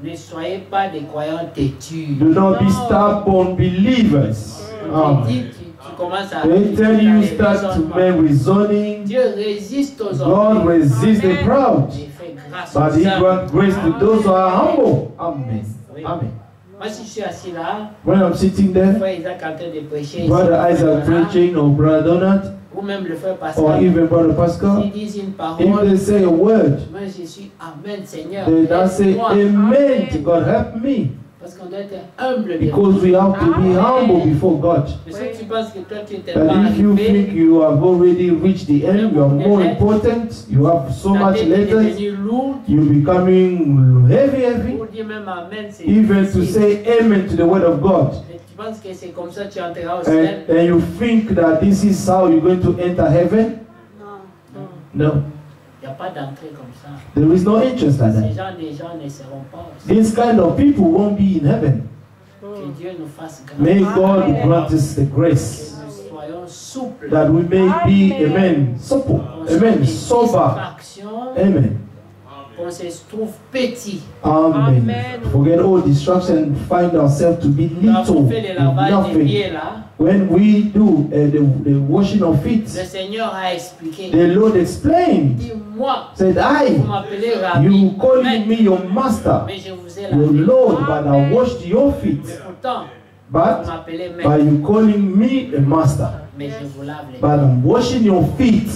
Ne soyez pas des croyants têtus. Do not be stubborn believers. Tu Amen. dis, tu commences à They tell dans you les start to raisonnements. make reasoning. Dieu résiste aux God hommes. resists the proud, Il fait grâce but aux He hommes. grants grace to those who are humble. Amen. Amen. Moi, si je suis assis là, When I'm sitting there, frère Isaac est en train de prêcher, Brother Isaac preaching or Brother Donat ou même le frère or Pascal, even Brother Pascal, s'ils disent une if parole, they say a word, moi je suis Amen Seigneur. they don't say aide-moi. Amen to God, help me. Parce qu'on doit être humble. Because we have to be humble before God. Mais si tu penses que toi tu es But tellement if you arrivé, think you have already reached the end, you are more important, you have so ta much tête est letters, devenue lourde, you're becoming heavy. pour dire même Amen, c'est Even to difficile. say amen to the word of God. Mais tu penses que c'est comme ça que tu entreras au ciel? And you think that this is how you're going to enter heaven? No. Il n'y a pas d'entrée comme ça. There is no interest like Ces that. gens ne seront pas au ciel. These kind of people won't be in heaven. Que Dieu nous fasse grâce. May God grant us the grace Que nous soyons souples. that we may be, amen, supple, amen, sober, Distraction, amen, qu'on se trouve petit. amen. Forget all distraction, find ourselves to be Quand little, on fait le lavage des nothing. pieds là, When we do the washing of le feet, Seigneur a expliqué. the Lord explained, Il dit, moi, said, vous I, m'appelez Rabbi, you calling mais, me your master, mais je vous ai your lavé. Lord, but I washed your feet. Mais pourtant, vous But m'appelez by maître, you calling me a master, mais je vous lave les but pieds. I'm washing your feet.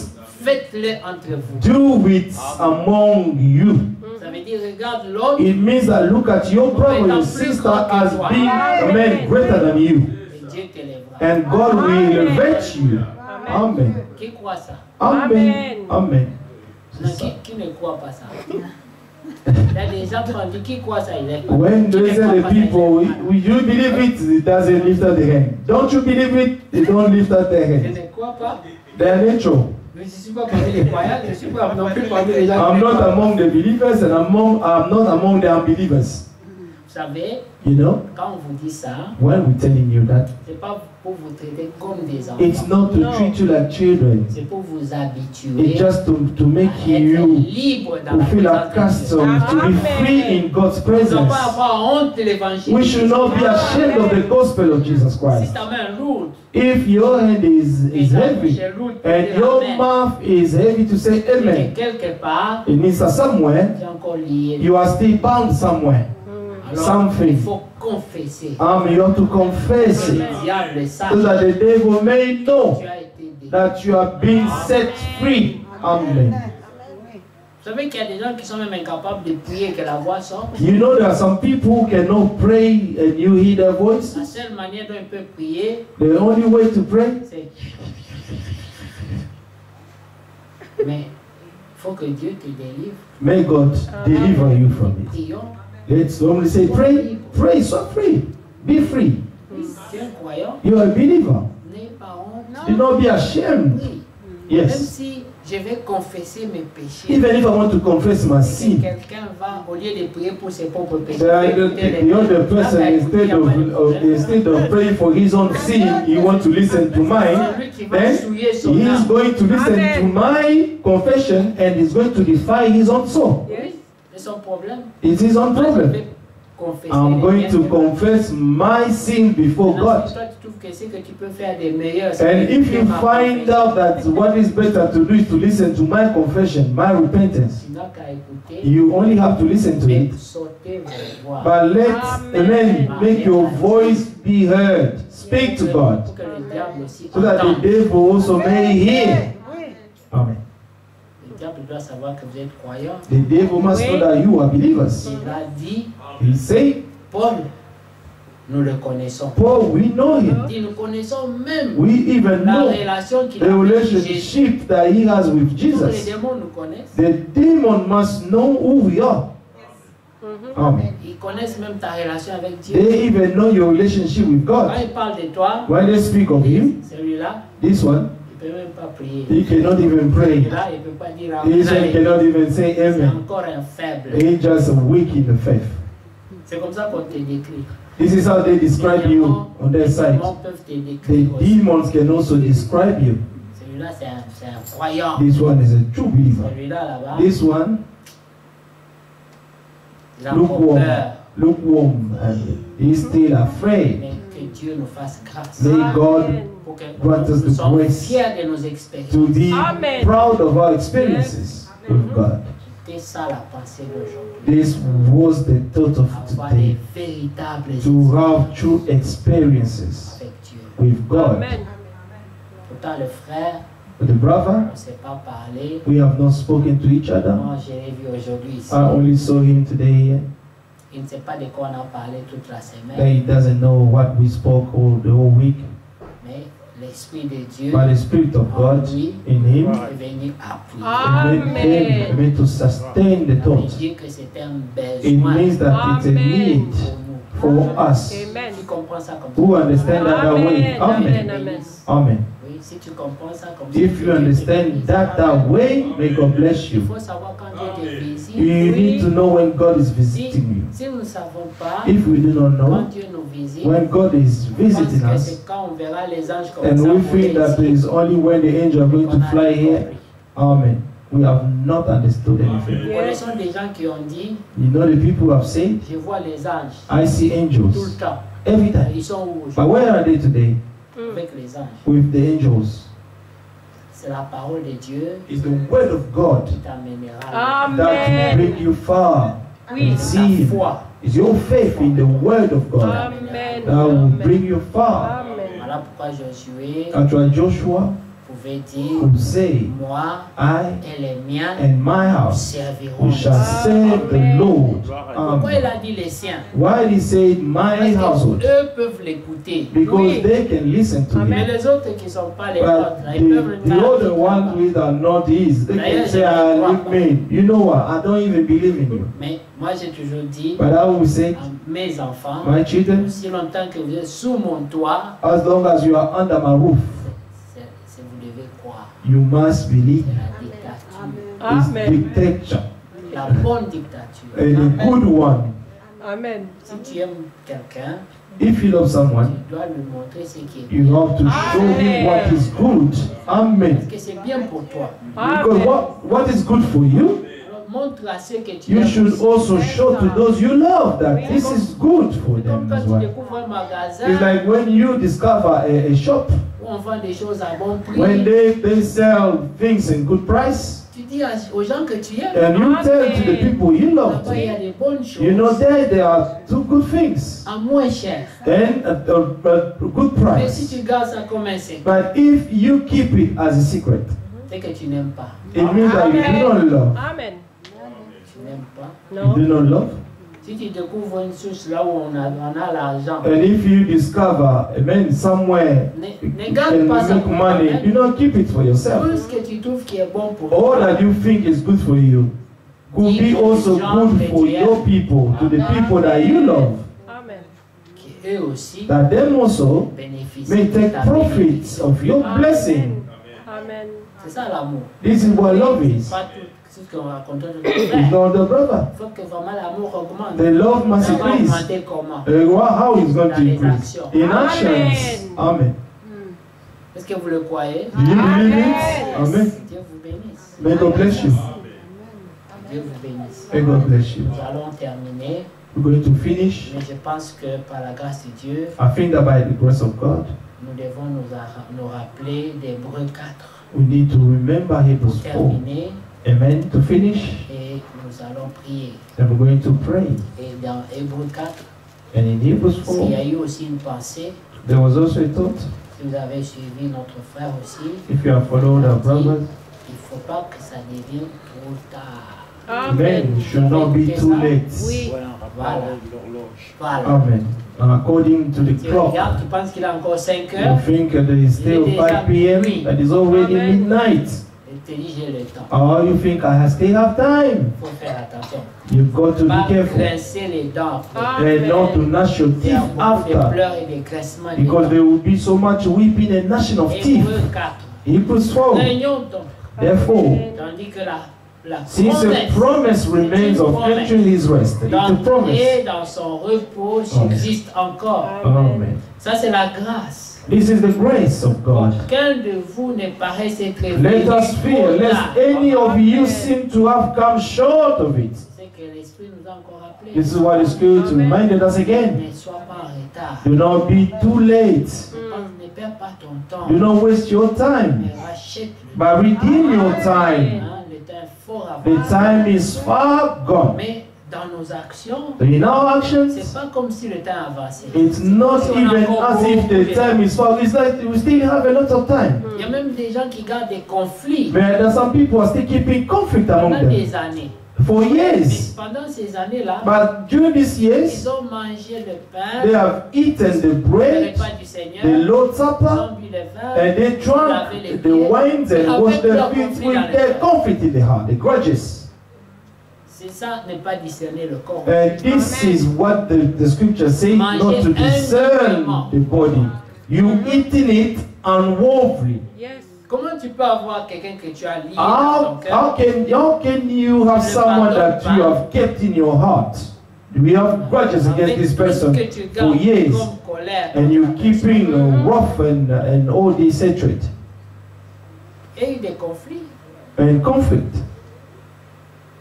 Faites-le entre vous. Do it among you. Ça veut dire, regarde l'autre It means that look at your brother, your sister as being a man greater than you, et Dieu t'élèvera. and God will elevate you. Amen. Qui croit ça? Amen. Amen. Non, qui ne croit pas ça? Il y a des gens qui ont dit, qui croit ça? Il est pas. When Qui they ne say croit the pas ça, il est people, pas. you believe it, it doesn't lift up the hand. Don't you believe it? They don't lift up their Je hand. ne crois pas. They are natural. Je ne suis pas parmi les croyants, je ne suis pas non plus parmi les gens qui I'm ne not croient pas. among the believers, and I'm not among the unbelievers. Vous savez, You know, quand on vous dit ça, when we're telling you that, ce n'est pas pour vous traiter comme des it's enfants. not to treat you like children. C'est pour vous It's habituer just to make à être you libre dans to la feel présence de Dieu. accustomed to be free in God's Nous ne devons presence. pas avoir honte de l'évangile. We should not be ashamed of the gospel of Jesus Si Christ. ta main est lourde, If your hand is et ta bouche heavy est lourde pour and dire your Amen, mouth is heavy to say et amen, que quelque part, it means that somewhere tu es encore lié. you are still bound somewhere. Alors, something. il faut confesser. You have to confess Que it le diable sache so that the devil may que know tu as été délivré. that you have been set free. Amen. Vous savez qu'il y a des gens qui sont même incapables de prier que la voix sorte. You know there are some people who cannot pray and you hear their voice. La seule manière dont ils peuvent prier, The only way to pray, c'est... Mais il faut que Dieu te délivre. may God deliver you from it. Prions. Let's only say pray, pray, so free, be free. Tu es un croyant, You are a believer. n'aie pas honte. Do not be ashamed. Prie. Même Yes. si je vais confesser mes péchés, Even if I want to confess my et sin, que quelqu'un va, au lieu de prier pour ses propres péchés, the other person, instead of praying for his own sin, he wants to listen to mine. celui qui va Then souiller son he is âme. going to listen to my confession and he's going to defy his own soul. C'est son problème. It's his own Moi, je problem. vais confesser I'm les going miens to péchés. confess my sin before Maintenant, God. si toi tu trouves que c'est que tu peux faire des meilleurs, And if you find out that what is better to do is to listen to my confession, my repentance, tu n'as qu'à écouter, you only have to listen to mais it. sauter vos voix. But let, amen, make your voice be heard. Speak to God Pour que le diable aussi so that the entende. devil also may hear. Amen. Le diable doit savoir que vous êtes croyant. The devil must know that you are believers. Il a dit, He say, Paul, nous le connaissons. Paul, we know him. Il dit, nous connaissons même We even la know relation qu'il the a avec Jésus. relationship that he has with Tous les Jesus. démons nous connaissent. The demon must know who we are. Amen. Ils connaissent même ta relation avec Dieu. They even know your relationship with Quand God. ils parlent de toi, When they speak of Him, celui-là, this one, il ne peut même pas prier. he cannot even pray. Celui-là, il ne peut pas dire This one Amen. cannot even say C'est Amen. encore un faible. He's just weak in the faith. C'est comme ça qu'on te décrit. This is how they describe you on their Les side. démons peuvent te The décrire aussi. demons can also describe you. Celui-là, c'est un croyant. This one is a true believer. Celui-là, là-bas, This one, il a encore lukewarm, peur. lukewarm, and he's still afraid. Mais que Dieu nous fasse grâce. May God Pour que grant us nous the soyons grace fiers de nos expériences. to be Amen. proud of our experiences with God. C'était ça la pensée d'aujourd'hui. This was the thought of Avoir des today, véritables to have true experiences avec Dieu. with God. Amen. Pourtant, le frère, But the brother, on ne s'est pas parlé. we have not spoken to each other. Moi, je l'ai vu aujourd'hui ici. I only saw him today. Il ne sait pas de quoi on a parlé toute la That semaine. he doesn't know what we spoke all the whole week. Mais l'Esprit de Dieu, By the Spirit of en God lui, in him, est venu appuyer. Amen. meant to sustain the Ça veut thought. dire que c'est un It besoin means that it's a Amen. need pour nous. for us. Amen. Tu comprends ça comme Who ça? understand that way? Amen. Amen. Amen. Amen. Oui, si tu comprends ça comme ça. If you understand that way, may God bless Il you. faut savoir quand Dieu te visite. You need to know when God is visiting you. Si nous ne savons pas, If we do not quand know, Dieu nous visite, when God is je pense visiting que us, c'est quand on verra les anges comme and ça we voler think that ici, it is only when the angel are going qu'on to a fly here. compris. Amen. We have not understood anything. Nous connaissons des gens qui ont dit, You know the people who have said, je vois les anges I see tout le angels temps. every time. Ils sont où But where are they today avec les anges? with the angels? C'est la parole de Dieu It's the word of God qui t'amènera là. that will Amen. bring you far. Oui. And see, Ta foi. it's your faith in the word of God Amen. that will Amen. bring you far. Amen. Voilà pourquoi Josué That's why Joshua pouvait dire, would say, moi I et les miens and my house, serviront. we shall serve the Lord. Pourquoi il a dit les siens? Why he said my Parce household? qu'eux peuvent l'écouter. Because Oui. they can listen to Mais him. les autres qui ne sont pas les nôtres, But ils peuvent the other ones le with are not his, they can say, ah, look me, you know what, I don't even believe in you. Mais moi j'ai toujours dit But I will say, à mes enfants, my children, aussi longtemps que vous êtes sous mon toit, as long as you are under my roof, c'est vous devez croire. you must believe. C'est la dictature. It's Amen. dictature, La bonne dictature. and a good one. Amen. Si tu aimes quelqu'un, If you love tu someone, dois lui montrer ce qui est you bien. have to show him what is good. Amen. Parce que c'est bien pour toi. Because Amen. what is good for you, Alors, montre à ceux que tu you aimes should aussi. also show to those you love that this is good for Comme them quand as tu well. découvres un magasin It's like when you discover a shop, où on vend des choses à bon prix, when they sell things in good price, tu dis aux gens que tu aimes, and you tell to the people you love là-bas il y a to, des bonnes choses you know there are two good things à moins cher. and a good Mais si price. tu gardes ça comme un secret, But if you keep it as a secret, c'est que tu n'aimes pas. it means that you do not love. Amen. Tu n'aimes pas. You do No. not love. Si tu découvres une source là où on a l'argent, And if you discover, amen, somewhere ne garde and pas ça make pour money, toi-même. do not keep it for yourself. Tout ce que tu trouves qui est bon pour All toi, that you think is good for you could be also good for your people, to the people that you love, Amen. qui eux aussi that them also bénéficient may de take ta profits bénédiction. of your blessing. Amen. C'est ça l'amour. This is what love is. Pas tout ce qu'on raconte de It's frère. not the brother. Il faut que vraiment l'amour augmente. The love must Ça va increase. augmenter comment? How is going to increase? In actions. Amen. Est-ce que vous le croyez? Do you believe it? Amen. Dieu vous bénisse. May God bless you. Dieu vous bénisse. May God bless you. Nous allons terminer, We're going to finish. mais je pense que par la grâce de Dieu, I think that by the grace of God, nous devons nous rappeler d'Hébreux 4 we need to remember Hebrews pour 4. terminer Amen. To finish, et nous allons prier. and we're going to pray. Et dans Hébreux 4, And in Hebrews il y 4, a eu aussi une pensée. there was also a thought. Si vous avez suivi notre frère aussi, If you have followed our brothers, il ne faut pas que ça devienne trop tard. amen. It should not be too late. Oui. Voilà. Voilà. Amen. According to the Tu clock, regardes, tu penses qu'il est encore 5 you heures, think that it is still 5 p.m., that is already Amen. midnight. et te dis j'ai le temps. Or you think I still have time. Il faut faire attention. You've got to Pas be careful. grincer les dents après. And not to gnash your Il y a teeth beaucoup de after. pleurs et de grincements des Because dents. there will be so much weeping and gnashing of teeth. Hébreux 4. Hebrews 4. Réunion donc. Therefore, Tandis que la since a promise remains of entering his rest, it's a promise. d'entrer dans son repos subsiste encore. Amen. Ça c'est la grâce. This is the grace of God. Aucun de vous ne paraisse être Let us fear, lest any of you seem to have come short of it. C'est que l'Esprit nous a encore rappelé. This is what the Spirit reminded us again. Ne sois pas en retard. Do not be too late. Ne perds pas ton temps. Do not waste your time, Mais rachète-le. but redeem your time. Hein, le temps est fort à The time is far gone. Mais dans nos actions, In our actions, c'est pas comme si le temps avançait. it's not even as if the time is far. It's like we still have a lot of time. Il y a même des gens qui gardent des conflits But there are some people who are still keeping conflict among pendant them des années. for Mais years. pendant ces années-là, But during these years, ils ont mangé le they pain, have eaten the le bread, repas du Seigneur, the Lord's ils Supper, ont bu le vin, and they drank the wines and washed their feet with their conflict in the heart, the grudges. c'est ça, ne pas discerner le corps. And this is what the scripture says, not to discern the body. You eating it unworthily. Yes. Comment tu peux avoir quelqu'un que tu as lié dans ton How cœur can you have someone that you have kept in your heart? We have grudges against this person que tu for gardes years, comme colère and dans you ta keeping rough and all this hatred et des conflits and conflict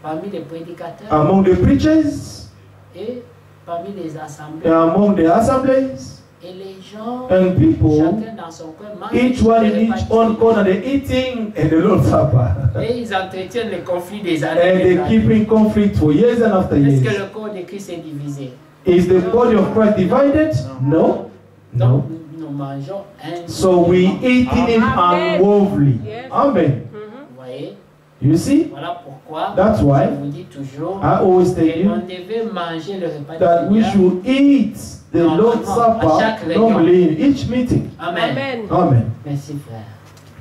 parmi les prédicateurs among the preachers, et parmi les assemblées. among the assemblies, Et les gens, and people, chacun dans son coin, mange each one in le repas each du own Seigneur. corner, they're eating and the Lord's Supper. Et ils entretiennent les conflits des années. And des they années. keep in conflict for years and after Est-ce years. que le corps de Christ est divisé? Is the body of Christ divided? No. Donc, No. nous mangeons un. So we eating it Amen. unworthily. Yes. Amen. Vous voyez? You see? Voilà pourquoi That's why je vous dis toujours I always tell qu'on you devait manger le repas that du we Seigneur. should eat the Lord's Supper normally in each meeting. Amen. Amen. Amen. Merci frère.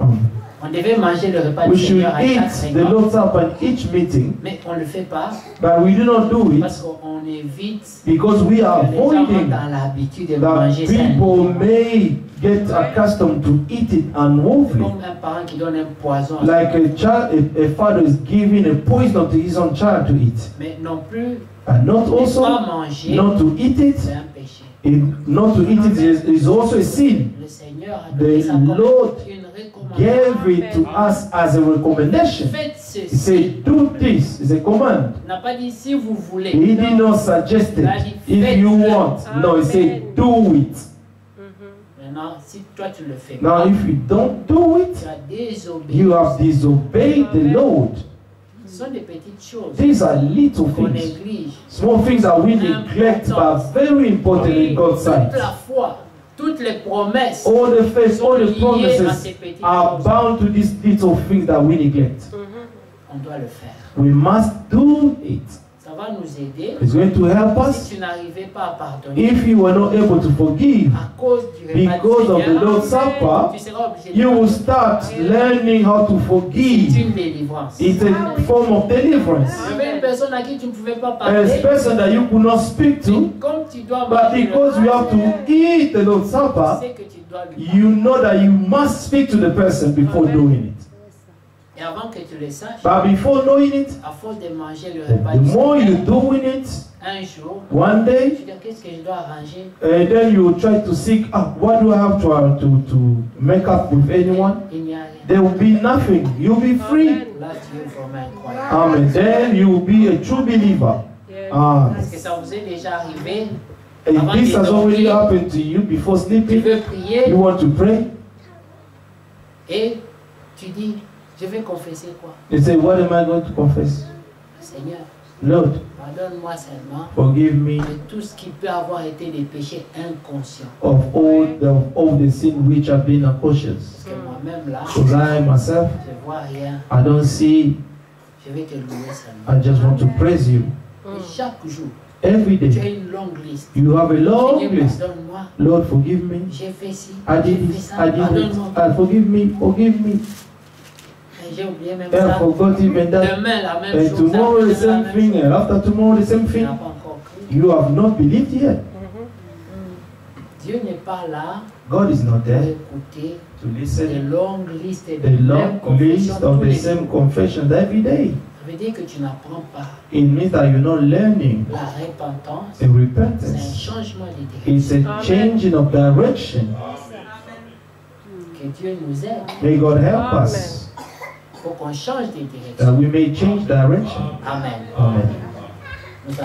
Amen. On devait manger le repas We du should Seigneur à chaque eat the réunion. Lord's Supper in each meeting, Mais on ne le fait pas but we do not do it parce qu'on évite because we are que les gens rentrent avoiding dans l'habitude de that manger ça. people may get accustomed to eat it unworthily. Comme un parent qui donne un poison. Like a child, a father is giving a poison to his own child to eat, Mais non plus, and not ne pas also manger, not to eat it. c'est un péché. Not to eat it is also a sin. Le Seigneur a donné The ça comme Lord une recommandation. Gave it to us as a recommendation. Faites He ceci. said, "Do this." It's a command. Il n'a pas dit si vous voulez. He did not suggest it. If you want, no, he said, "Do it." Maintenant, si toi tu le fais Now, pas, if you don't do it, tu as désobéi. you have disobeyed the Lord. Ce sont des petites choses These are little qu'on things. néglige. Small things that we neglect, but very important in God's sight. Toute la foi, toutes les promesses All the faith, all the sont liées à promises ces petites are choses. bound to these little things that we neglect. On doit le faire. We must do it. Ça va nous aider. It's going to help us. Si tu n'arrivais pas à pardonner If you were not able to forgive à cause du repas because du of the Seigneur, Lord's Supper, tu seras obligé de you will pardonner. start learning how to C'est forgive. une délivrance. It's a form of deliverance. Il y avait une personne à qui tu ne pouvais pas A parler. person that you could not speak to, Comme tu dois but manger because you have to eat the Lord's tu Supper, sais que tu dois lui you know that you must speak to the person before doing it. Et avant que tu le saches, But before knowing it, à force de manger le repas the du more Seigneur, you're doing it, un jour, one tu day, dis qu'est-ce que je dois arranger? and then you try to seek, what do I have to make up with anyone? Il n'y a rien. There will be nothing. You'll be free. Là, tu es vraiment incroyable. Amen. Then you will be a true believer. Amen. Est-ce que ça vous est déjà arrivé? If this has already happened to you before Tu sleeping, veux prier you want to pray, et tu dis, je vais confesser quoi? you say, what am I going to confess? Seigneur, Lord, pardonne-moi seulement forgive me de tout ce qui peut avoir été des péchés inconscients. of all the sin which have been unconscious. Parce que moi-même là, Because I myself, je ne vois rien. I don't see, Je vais te louer seulement. I just want to praise you. Et chaque jour, Every tu as day, une longue liste. you have a long Seigneur, list. pardonne-moi. Lord, forgive me. J'ai fait ci, I j'ai did fait this, ça, I did it. pardonne-moi. Forgive me, forgive me. J'ai oublié même I ça. forgot even that. Demain, la même And chose. tomorrow the après, la same même thing, chose. and after tomorrow the same Tu thing. n'as pas encore cru. You have not believed yet. Dieu n'est pas là God is not pour there écouter to des listen. longues listes et A des mêmes long list confessions of tous the les same jours. confessions every day. Ça veut dire que tu n'apprends pas. It means that you're not learning. La repentance, A c'est un repentance. changement de It's direction. a changing of direction. Que Dieu nous aide May God help us pour qu'on change de direction. that we may change direction. Amen. Amen. Nous allons